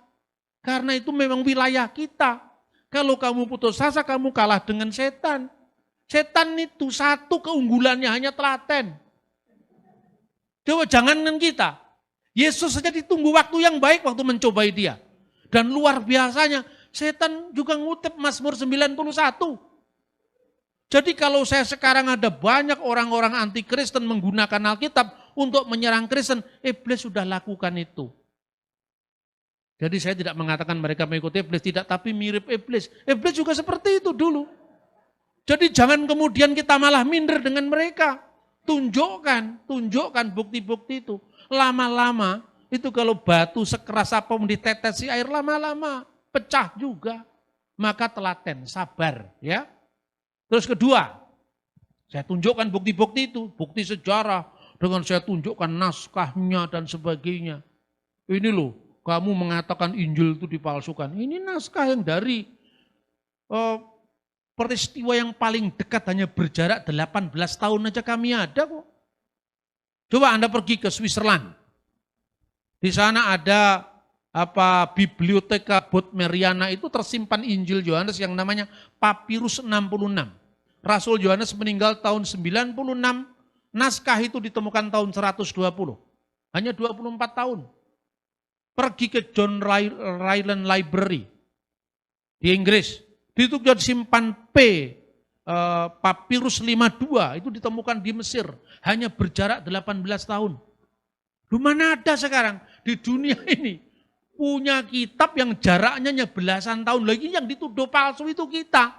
Karena itu memang wilayah kita. Kalau kamu putus asa, kamu kalah dengan setan. Setan itu satu keunggulannya hanya telaten. Coba jangankan kita. Yesus saja ditunggu waktu yang baik waktu mencobai dia. Dan luar biasanya, setan juga ngutip Mazmur 91. Jadi kalau saya sekarang ada banyak orang-orang anti Kristen menggunakan Alkitab untuk menyerang Kristen, iblis sudah lakukan itu. Jadi saya tidak mengatakan mereka mengikuti iblis, tidak, tapi mirip iblis. Iblis juga seperti itu dulu. Jadi jangan kemudian kita malah minder dengan mereka. Tunjukkan bukti-bukti itu. Lama-lama itu kalau batu sekeras apapun ditetesi air, lama-lama pecah juga. Maka telaten, sabar ya. Terus kedua, saya tunjukkan bukti-bukti itu, bukti sejarah dengan saya tunjukkan naskahnya dan sebagainya. Ini loh, kamu mengatakan Injil itu dipalsukan. Ini naskah yang dari peristiwa yang paling dekat hanya berjarak 18 tahun aja kami ada kok. Coba Anda pergi ke Switzerland. Di sana ada Biblioteka Bodmeriana itu tersimpan Injil Yohanes yang namanya Papirus 66. Rasul Yohanes meninggal tahun 96, naskah itu ditemukan tahun 120. Hanya 24 tahun. Pergi ke John Ryland Library di Inggris. Itu disimpan Papirus 52, itu ditemukan di Mesir. Hanya berjarak 18 tahun. Lu mana ada sekarang di dunia ini punya kitab yang jaraknya hanya belasan tahun lagi, yang dituduh palsu itu kita.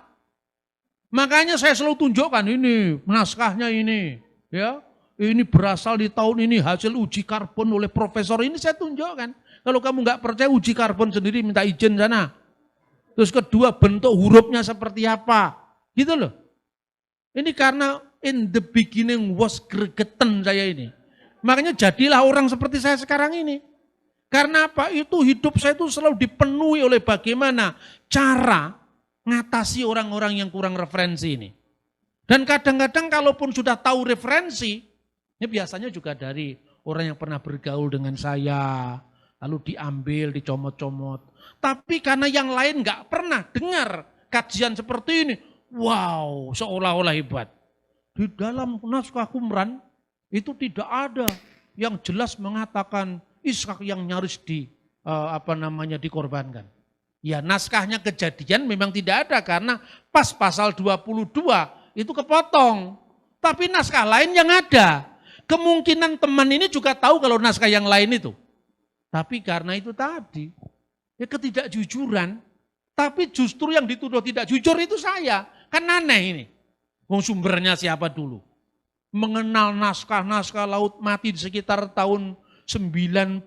Makanya saya selalu tunjukkan ini naskahnya ini, ya. Ini berasal di tahun ini, hasil uji karbon oleh profesor ini saya tunjukkan. Kalau kamu nggak percaya uji karbon sendiri minta izin sana. Terus kedua bentuk hurufnya seperti apa, gitu loh. Ini karena in the beginning was gregetan saya ini. Makanya jadilah orang seperti saya sekarang ini. Karena apa? Itu hidup saya itu selalu dipenuhi oleh bagaimana cara ngatasi orang-orang yang kurang referensi ini. Dan kadang-kadang kalaupun sudah tahu referensi, ini biasanya juga dari orang yang pernah bergaul dengan saya, lalu diambil, dicomot-comot. Tapi karena yang lain nggak pernah dengar kajian seperti ini, wow, seolah-olah hebat. Di dalam naskah Qumran itu tidak ada yang jelas mengatakan Ishak yang nyaris dikorbankan. Ya, naskahnya Kejadian memang tidak ada karena pas pasal 22 itu kepotong. Tapi naskah lain yang ada. Kemungkinan teman ini juga tahu kalau naskah yang lain itu. Tapi karena itu tadi, ya ketidakjujuran. Tapi justru yang dituduh tidak jujur itu saya. Kan aneh ini. Wong sumbernya siapa dulu? Mengenal naskah-naskah Laut Mati di sekitar tahun 98.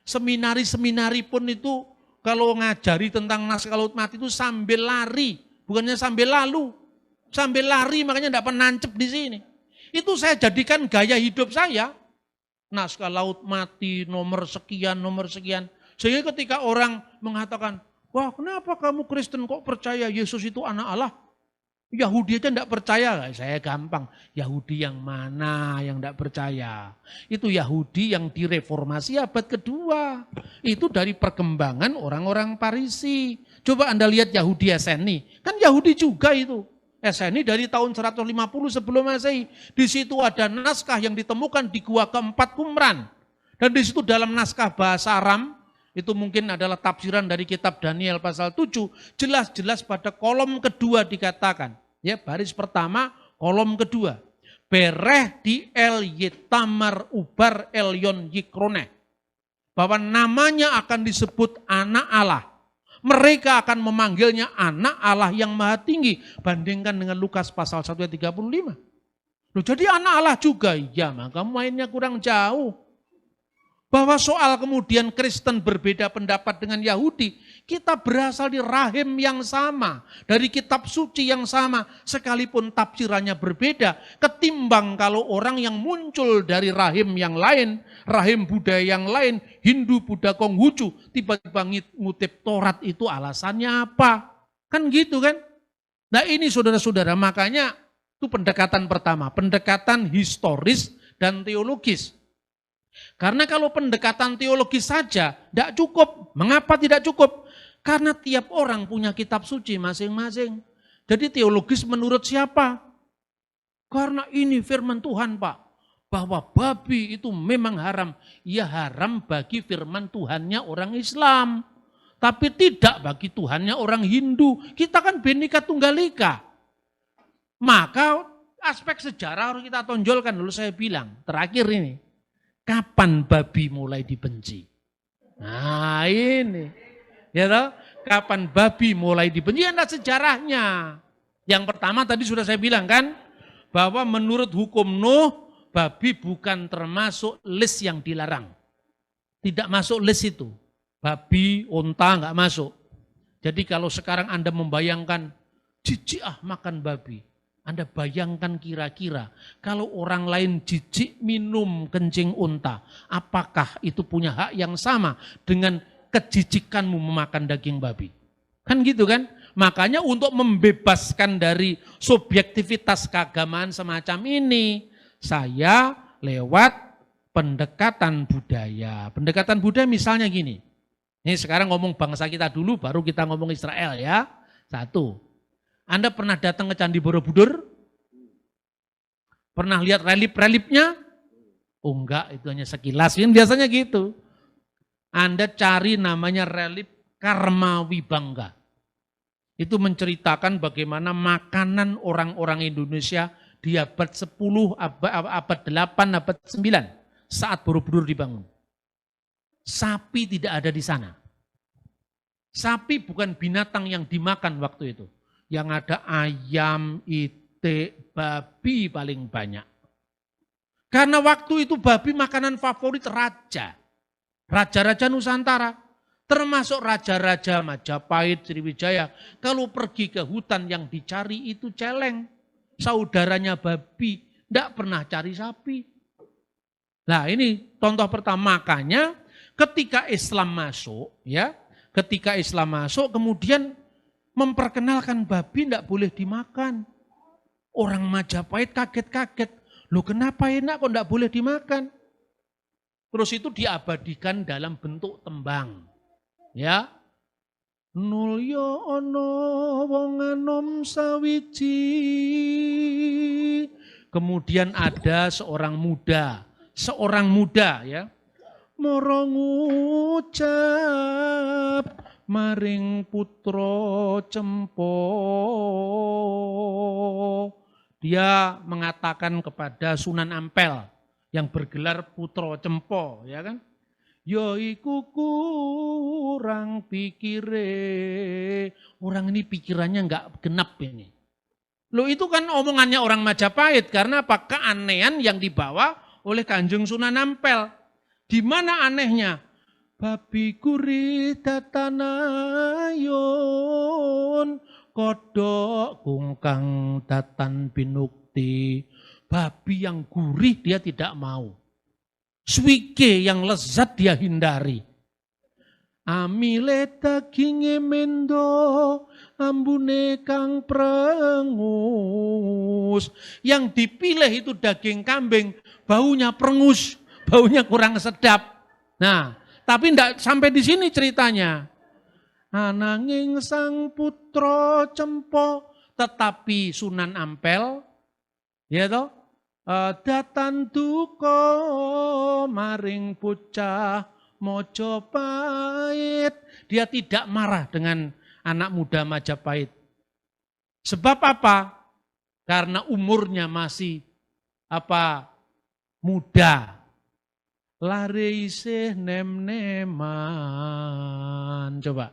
Seminari-seminari pun itu kalau ngajari tentang naskah Laut Mati itu sambil lari. Bukannya sambil lalu. Sambil lari makanya tidak pernah nancep di sini. Itu saya jadikan gaya hidup saya. Naskah Laut Mati nomor sekian. Sehingga ketika orang mengatakan, wah kenapa kamu Kristen kok percaya Yesus itu anak Allah? Yahudi aja tidak percaya. Saya gampang, Yahudi yang mana yang tidak percaya? Itu Yahudi yang direformasi abad kedua. Itu dari perkembangan orang-orang Parisi. Coba Anda lihat Yahudi Esseni, kan Yahudi juga itu. Esseni dari tahun 150 sebelum Masehi. Di situ ada naskah yang ditemukan di gua keempat Qumran. Dan di situ dalam naskah bahasa Aram, itu mungkin adalah tafsiran dari kitab Daniel pasal 7, jelas-jelas pada kolom kedua dikatakan. Ya, baris pertama, kolom kedua. Bereh di el yetamar ubar elyon yikroneh. Bahwa namanya akan disebut anak Allah. Mereka akan memanggilnya anak Allah yang maha tinggi. Bandingkan dengan Lukas pasal 1 ayat 35. Loh, jadi anak Allah juga? Ya, maka mainnya kurang jauh. Bahwa soal kemudian Kristen berbeda pendapat dengan Yahudi, kita berasal di rahim yang sama, dari kitab suci yang sama, sekalipun tafsirannya berbeda, ketimbang kalau orang yang muncul dari rahim yang lain, rahim budaya yang lain, Hindu, Buddha, Konghucu, tiba-tiba ngutip Taurat itu alasannya apa? Kan gitu kan? Nah ini saudara-saudara, makanya itu pendekatan pertama, pendekatan historis dan teologis. Karena kalau pendekatan teologis saja tidak cukup. Mengapa tidak cukup? Karena tiap orang punya kitab suci masing-masing. Jadi teologis menurut siapa? Karena ini firman Tuhan Pak. Bahwa babi itu memang haram. Ya haram bagi firman Tuhannya orang Islam. Tapi tidak bagi Tuhannya orang Hindu. Kita kan Bhinneka Tunggal Ika. Maka aspek sejarah harus kita tonjolkan dulu saya bilang. Terakhir ini. Kapan babi mulai dibenci? Nah ini. Ya toh? Kapan babi mulai dibenci? Ada sejarahnya. Yang pertama tadi sudah saya bilang kan. Bahwa menurut hukum Nuh, babi bukan termasuk list yang dilarang. Tidak masuk list itu. Babi, unta enggak masuk. Jadi kalau sekarang Anda membayangkan, jijik makan babi. Anda bayangkan kira-kira kalau orang lain jijik minum kencing unta, apakah itu punya hak yang sama dengan kejijikanmu memakan daging babi? Kan gitu kan? Makanya untuk membebaskan dari subjektivitas keagamaan semacam ini, saya lewat pendekatan budaya. Pendekatan budaya misalnya gini, ini sekarang ngomong bangsa kita dulu, baru kita ngomong Israel ya. Satu. Anda pernah datang ke Candi Borobudur? Pernah lihat relief-reliefnya? Oh enggak, itu hanya sekilas. Biasanya gitu. Anda cari namanya relief Karma Wibangga. Itu menceritakan bagaimana makanan orang-orang Indonesia di abad 10, abad 8, abad 9 saat Borobudur dibangun. Sapi tidak ada di sana. Sapi bukan binatang yang dimakan waktu itu. Yang ada ayam, itik, babi paling banyak. Karena waktu itu babi makanan favorit raja. Raja-raja Nusantara. Termasuk raja-raja Majapahit, Sriwijaya. Kalau pergi ke hutan yang dicari itu celeng. Saudaranya babi. Tidak pernah cari sapi. Nah ini contoh pertama. Makanya ketika Islam masuk, ya, ketika Islam masuk kemudian memperkenalkan babi tidak boleh dimakan. Orang Majapahit kaget-kaget. Loh kenapa enak kok tidak boleh dimakan? Terus itu diabadikan dalam bentuk tembang. Ya. Nulyo ono wong anom sawiji. Kemudian ada seorang muda ya. Moro ngucap maring putra Cempo. Dia mengatakan kepada Sunan Ampel yang bergelar Putra Cempo, ya kan? Yo iku kurang pikire. Orang ini pikirannya enggak genap ini. Loh itu kan omongannya orang Majapahit karena apa? Keanehan yang dibawa oleh Kanjeng Sunan Ampel. Di mana anehnya? Babi gurih datanayon kodok kungkang datan binukti. Babi yang gurih dia tidak mau. Swike yang lezat dia hindari. Amile daginge mendo ambune kang prengus. Yang dipilih itu daging kambing, baunya prengus, baunya kurang sedap. Nah, tapi tidak sampai di sini ceritanya. Ananging sang putra Cempo, tetapi Sunan Ampel, ya toh, datan duka maring bocah Mojopahit. Dia tidak marah dengan anak muda Majapahit. Sebab apa? Karena umurnya masih muda. Lare isih nem-neman. Coba.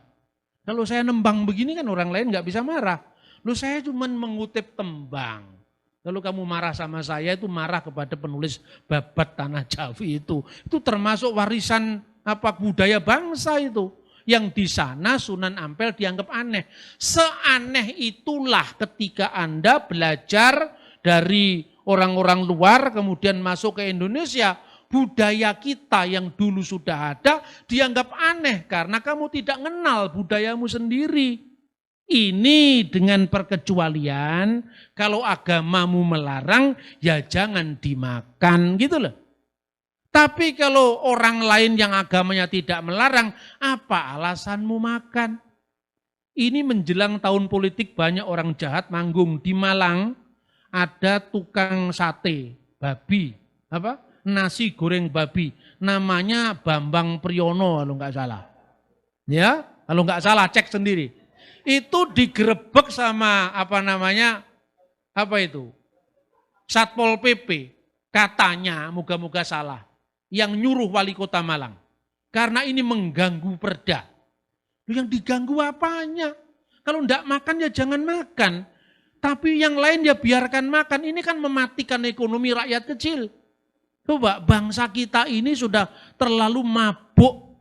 Kalau saya nembang begini kan orang lain nggak bisa marah. Loh saya cuma mengutip tembang. Kalau kamu marah sama saya itu marah kepada penulis Babat Tanah Jawi itu. Itu termasuk warisan budaya bangsa itu. Yang di sana Sunan Ampel dianggap aneh. Seaneh itulah ketika Anda belajar dari orang-orang luar kemudian masuk ke Indonesia. Budaya kita yang dulu sudah ada dianggap aneh karena kamu tidak mengenal budayamu sendiri. Ini dengan perkecualian, kalau agamamu melarang, ya jangan dimakan gitu loh. Tapi kalau orang lain yang agamanya tidak melarang, apa alasanmu makan? Ini menjelang tahun politik banyak orang jahat manggung. Di Malang ada tukang sate babi, nasi goreng babi. Namanya Bambang Priyono kalau nggak salah. Ya, kalau nggak salah cek sendiri. Itu digerebek sama Satpol PP, katanya moga-moga salah, yang nyuruh wali kota Malang. Karena ini mengganggu perda. Yang diganggu apanya? Kalau enggak makan ya jangan makan. Tapi yang lain ya biarkan makan. Ini kan mematikan ekonomi rakyat kecil. Coba bangsa kita ini sudah terlalu mabuk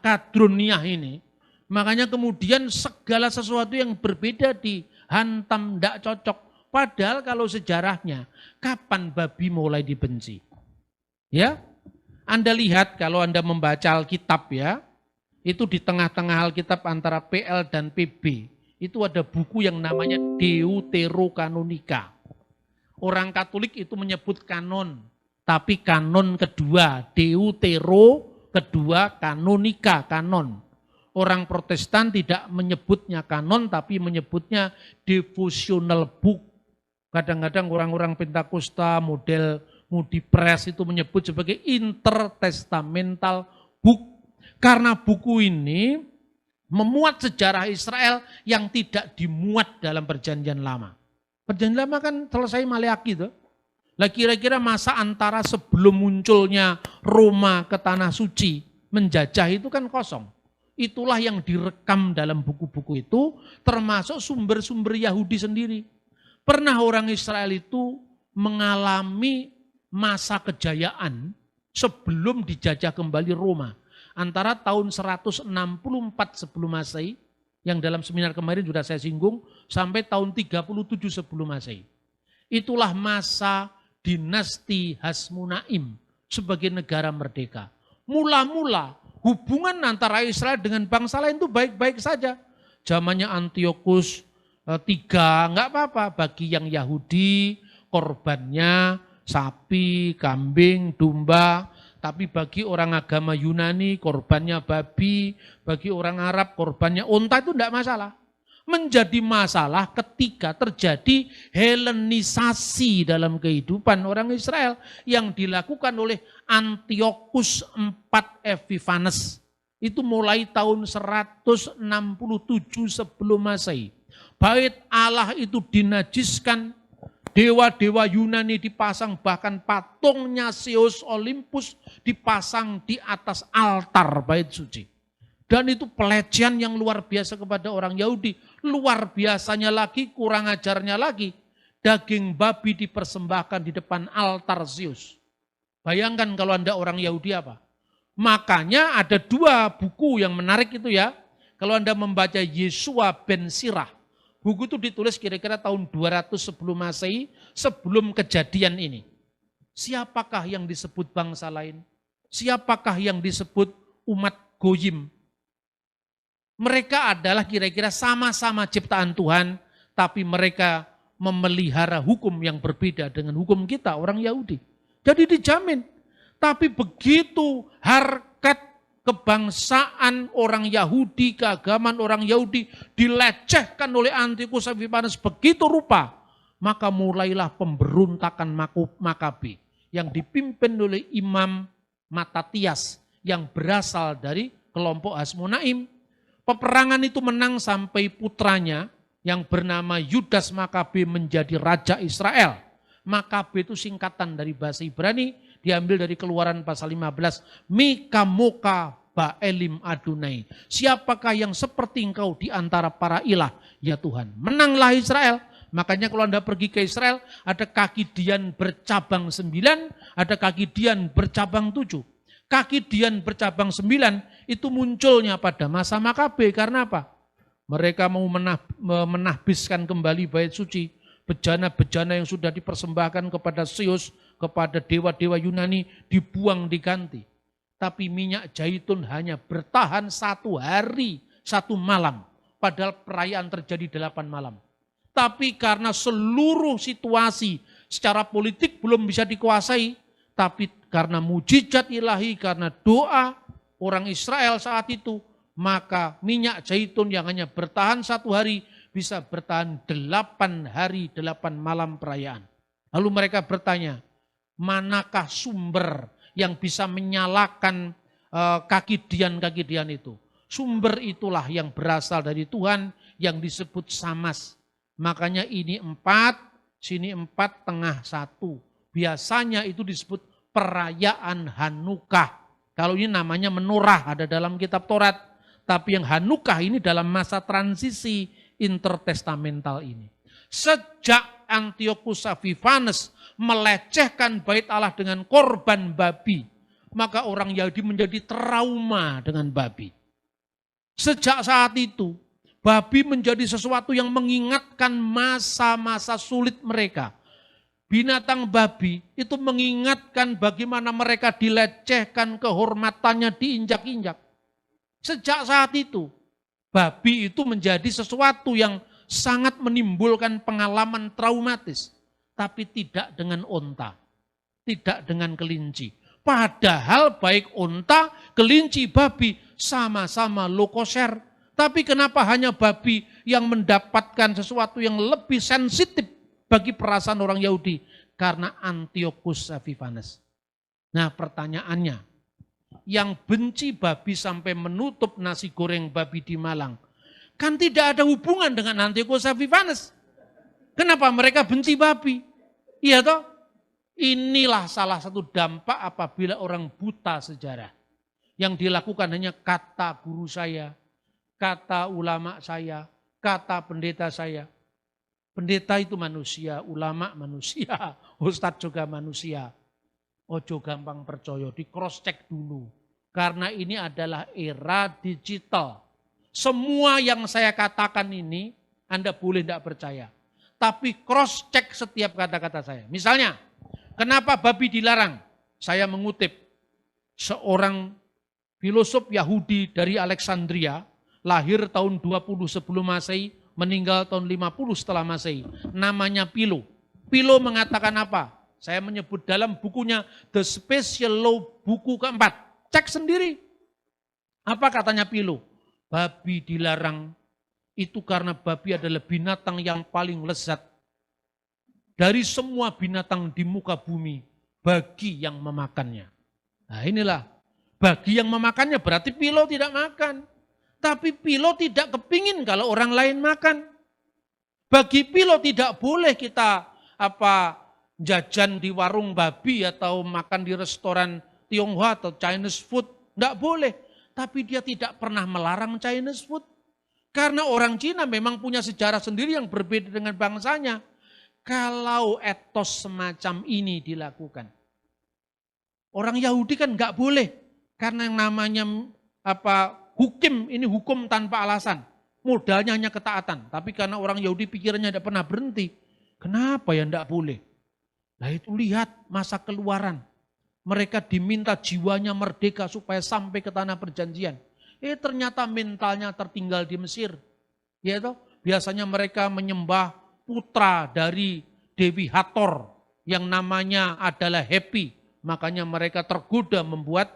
kadruniyah ini. Makanya kemudian segala sesuatu yang berbeda dihantam, tidak cocok. Padahal kalau sejarahnya, kapan babi mulai dibenci? Ya, Anda lihat kalau Anda membaca Alkitab ya, itu di tengah-tengah Alkitab antara PL dan PB, itu ada buku yang namanya Deuterokanonika. Orang Katolik itu menyebut kanon, tapi kanon kedua, Deutero, kedua kanonika, kanon. Orang Protestan tidak menyebutnya kanon, tapi menyebutnya devotional book. Kadang-kadang orang-orang Pentakosta, model Moody Press itu menyebut sebagai intertestamental book. Karena buku ini memuat sejarah Israel yang tidak dimuat dalam Perjanjian Lama. Perjanjian Lama kan selesai Maleakhi itu. Lah kira-kira masa antara sebelum munculnya Roma ke Tanah Suci menjajah itu kan kosong. Itulah yang direkam dalam buku-buku itu, termasuk sumber-sumber Yahudi sendiri. Pernah orang Israel itu mengalami masa kejayaan sebelum dijajah kembali Roma. Antara tahun 164 sebelum Masehi, yang dalam seminar kemarin sudah saya singgung, sampai tahun 37 sebelum Masehi. Itulah masa dinasti Hasmonaim sebagai negara merdeka. Mula-mula hubungan antara Israel dengan bangsa lain itu baik-baik saja. Zamannya Antiochus III, enggak apa-apa. Bagi yang Yahudi, korbannya sapi, kambing, domba. Tapi bagi orang agama Yunani, korbannya babi. Bagi orang Arab, korbannya unta, itu enggak masalah. Menjadi masalah ketika terjadi Helenisasi dalam kehidupan orang Israel yang dilakukan oleh Antiochus IV Epiphanes. Itu mulai tahun 167 sebelum Masehi. Bait Allah itu dinajiskan, dewa-dewa Yunani dipasang, bahkan patungnya Zeus Olympus dipasang di atas altar bait suci. Dan itu pelecehan yang luar biasa kepada orang Yahudi. Luar biasanya lagi, kurang ajarnya lagi. Daging babi dipersembahkan di depan altar Zeus. Bayangkan kalau Anda orang Yahudi apa? Makanya ada dua buku yang menarik itu ya. Kalau Anda membaca Yeshua ben Sirah. Buku itu ditulis kira-kira tahun 200 sebelum Masehi, sebelum kejadian ini. Siapakah yang disebut bangsa lain? Siapakah yang disebut umat Goyim? Mereka adalah kira-kira sama-sama ciptaan Tuhan, tapi mereka memelihara hukum yang berbeda dengan hukum kita, orang Yahudi. Jadi dijamin. Tapi begitu harkat kebangsaan orang Yahudi, keagamaan orang Yahudi dilecehkan oleh Antiochus Epiphanes begitu rupa, maka mulailah pemberontakan Makabe yang dipimpin oleh Imam Matatias yang berasal dari kelompok Hasmonaim. Peperangan itu menang sampai putranya yang bernama Yudas Makabe menjadi raja Israel. Makabe itu singkatan dari bahasa Ibrani, diambil dari Keluaran pasal 15. Mika Moka Baelim Adonai. Siapakah yang seperti engkau di antara para ilah? Ya Tuhan. Menanglah Israel. Makanya kalau Anda pergi ke Israel, ada kaki Dian bercabang 9, ada kaki Dian bercabang 7. Kaki Dian bercabang 9 itu munculnya pada masa Makabe. Karena apa? Mereka mau menahbiskan kembali bait suci. Bejana-bejana yang sudah dipersembahkan kepada Zeus, kepada dewa-dewa Yunani dibuang diganti. Tapi minyak zaitun hanya bertahan 1 hari, 1 malam. Padahal perayaan terjadi 8 malam. Tapi karena seluruh situasi secara politik belum bisa dikuasai, tapi karena mujizat ilahi, karena doa orang Israel saat itu, maka minyak zaitun yang hanya bertahan 1 hari bisa bertahan 8 hari, 8 malam perayaan. Lalu mereka bertanya, manakah sumber yang bisa menyalakan kaki Dian itu? Sumber itulah yang berasal dari Tuhan yang disebut Samas. Makanya ini 4, sini 4, tengah 1. Biasanya itu disebut perayaan Hanukah. Kalau ini namanya menorah, ada dalam kitab Taurat. Tapi yang Hanukah ini dalam masa transisi intertestamental ini. Sejak Antiochus Epiphanes melecehkan bait Allah dengan korban babi, maka orang Yahudi menjadi trauma dengan babi. Sejak saat itu, babi menjadi sesuatu yang mengingatkan masa-masa sulit mereka. Binatang babi itu mengingatkan bagaimana mereka dilecehkan, kehormatannya diinjak-injak. Sejak saat itu, babi itu menjadi sesuatu yang sangat menimbulkan pengalaman traumatis. Tapi tidak dengan onta, tidak dengan kelinci. Padahal baik onta, kelinci, babi sama-sama low kosher. Tapi kenapa hanya babi yang mendapatkan sesuatu yang lebih sensitif bagi perasaan orang Yahudi? Karena Antiochus Epiphanes. Nah pertanyaannya, yang benci babi sampai menutup nasi goreng babi di Malang, kan tidak ada hubungan dengan Antiochus Epiphanes. Kenapa mereka benci babi? Iya toh? Inilah salah satu dampak apabila orang buta sejarah. Yang dilakukan hanya kata guru saya, kata ulama saya, kata pendeta saya. Pendeta itu manusia, ulama manusia, ustadz juga manusia. Ojo gampang percaya, di cross check dulu. Karena ini adalah era digital. Semua yang saya katakan ini Anda boleh tidak percaya. Tapi cross check setiap kata-kata saya. Misalnya, kenapa babi dilarang? Saya mengutip seorang filosof Yahudi dari Alexandria, lahir tahun 20 sebelum Masehi, meninggal tahun 50 setelah Masehi. Namanya Philo. Philo mengatakan apa? Saya menyebut dalam bukunya The Special Law, buku keempat. Cek sendiri. Apa katanya Philo? Babi dilarang itu karena babi adalah binatang yang paling lezat. Dari semua binatang di muka bumi, bagi yang memakannya. Nah inilah, bagi yang memakannya berarti Philo tidak makan. Tapi Philo tidak kepingin kalau orang lain makan. Bagi Philo tidak boleh kita jajan di warung babi atau makan di restoran Tionghoa atau Chinese food. Tidak boleh. Tapi dia tidak pernah melarang Chinese food. Karena orang Cina memang punya sejarah sendiri yang berbeda dengan bangsanya. Kalau etos semacam ini dilakukan. Orang Yahudi kan nggak boleh. Karena yang namanya hukum, ini hukum tanpa alasan. Modalnya hanya ketaatan. Tapi karena orang Yahudi pikirannya tidak pernah berhenti. Kenapa ya tidak boleh? Nah itu lihat masa keluaran. Mereka diminta jiwanya merdeka supaya sampai ke tanah perjanjian. Ternyata mentalnya tertinggal di Mesir. Ya toh? Biasanya mereka menyembah putra dari Dewi Hathor yang namanya adalah Happy. Makanya mereka tergoda membuat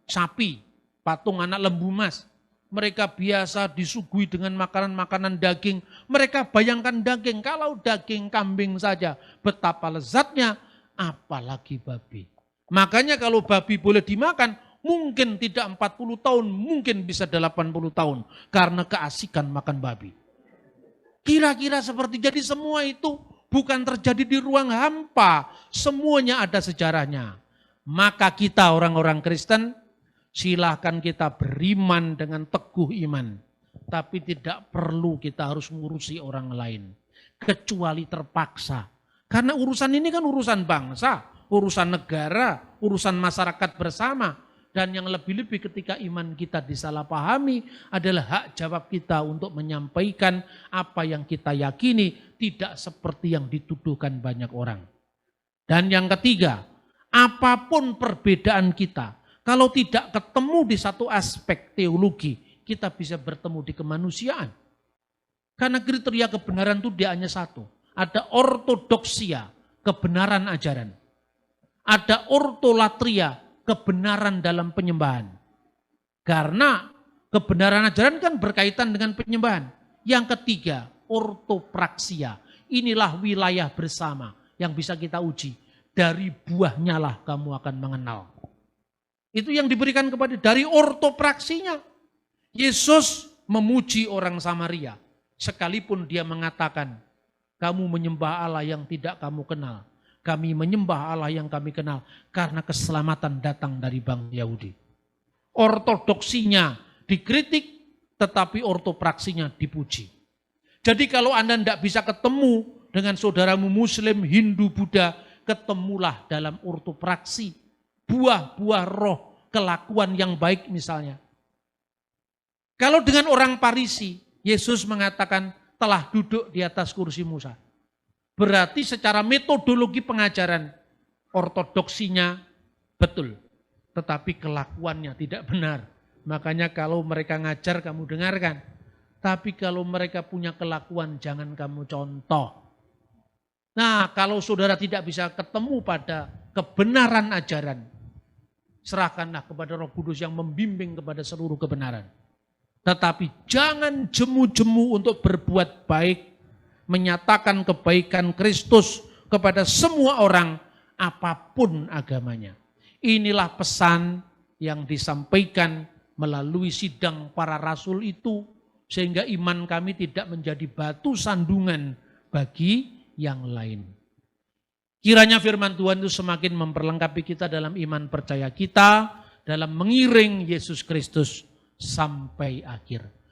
sapi, patung anak lembu emas. Mereka biasa disuguhi dengan makanan-makanan daging. Mereka bayangkan daging, kalau daging kambing saja betapa lezatnya, apalagi babi. Makanya kalau babi boleh dimakan, mungkin tidak 40 tahun, mungkin bisa 80 tahun. Karena keasikan makan babi. Kira-kira seperti, jadi semua itu bukan terjadi di ruang hampa. Semuanya ada sejarahnya. Maka kita orang-orang Kristen, silahkan kita beriman dengan teguh iman. Tapi tidak perlu kita harus mengurusi orang lain. Kecuali terpaksa. Karena urusan ini kan urusan bangsa, urusan negara, urusan masyarakat bersama. Dan yang lebih-lebih ketika iman kita disalahpahami adalah hak jawab kita untuk menyampaikan apa yang kita yakini tidak seperti yang dituduhkan banyak orang. Dan yang ketiga, apapun perbedaan kita, kalau tidak ketemu di satu aspek teologi, kita bisa bertemu di kemanusiaan. Karena kriteria kebenaran itu dia hanya satu. Ada ortodoksia, kebenaran ajaran. Ada ortolatria, kebenaran dalam penyembahan. Karena kebenaran ajaran kan berkaitan dengan penyembahan. Yang ketiga, ortopraksia. Inilah wilayah bersama yang bisa kita uji. Dari buahnya lah kamu akan mengenal. Itu yang diberikan kepada dari ortopraksinya. Yesus memuji orang Samaria. Sekalipun dia mengatakan, kamu menyembah Allah yang tidak kamu kenal. Kami menyembah Allah yang kami kenal. Karena keselamatan datang dari bangsa Yahudi. Ortodoksinya dikritik, tetapi ortopraksinya dipuji. Jadi kalau Anda tidak bisa ketemu dengan saudaramu Muslim, Hindu, Buddha, ketemulah dalam ortopraksi. Buah-buah roh, kelakuan yang baik misalnya. Kalau dengan orang Farisi, Yesus mengatakan telah duduk di atas kursi Musa. Berarti secara metodologi pengajaran, ortodoksinya betul. Tetapi kelakuannya tidak benar. Makanya kalau mereka ngajar kamu dengarkan. Tapi kalau mereka punya kelakuan jangan kamu contoh. Nah kalau saudara tidak bisa ketemu pada kebenaran ajaran, serahkanlah kepada Roh Kudus yang membimbing kepada seluruh kebenaran. Tetapi jangan jemu-jemu untuk berbuat baik, menyatakan kebaikan Kristus kepada semua orang, apapun agamanya. Inilah pesan yang disampaikan melalui sidang para rasul itu, sehingga iman kami tidak menjadi batu sandungan bagi yang lain. Kiranya firman Tuhan itu semakin memperlengkapi kita dalam iman percaya kita, dalam mengiring Yesus Kristus sampai akhir.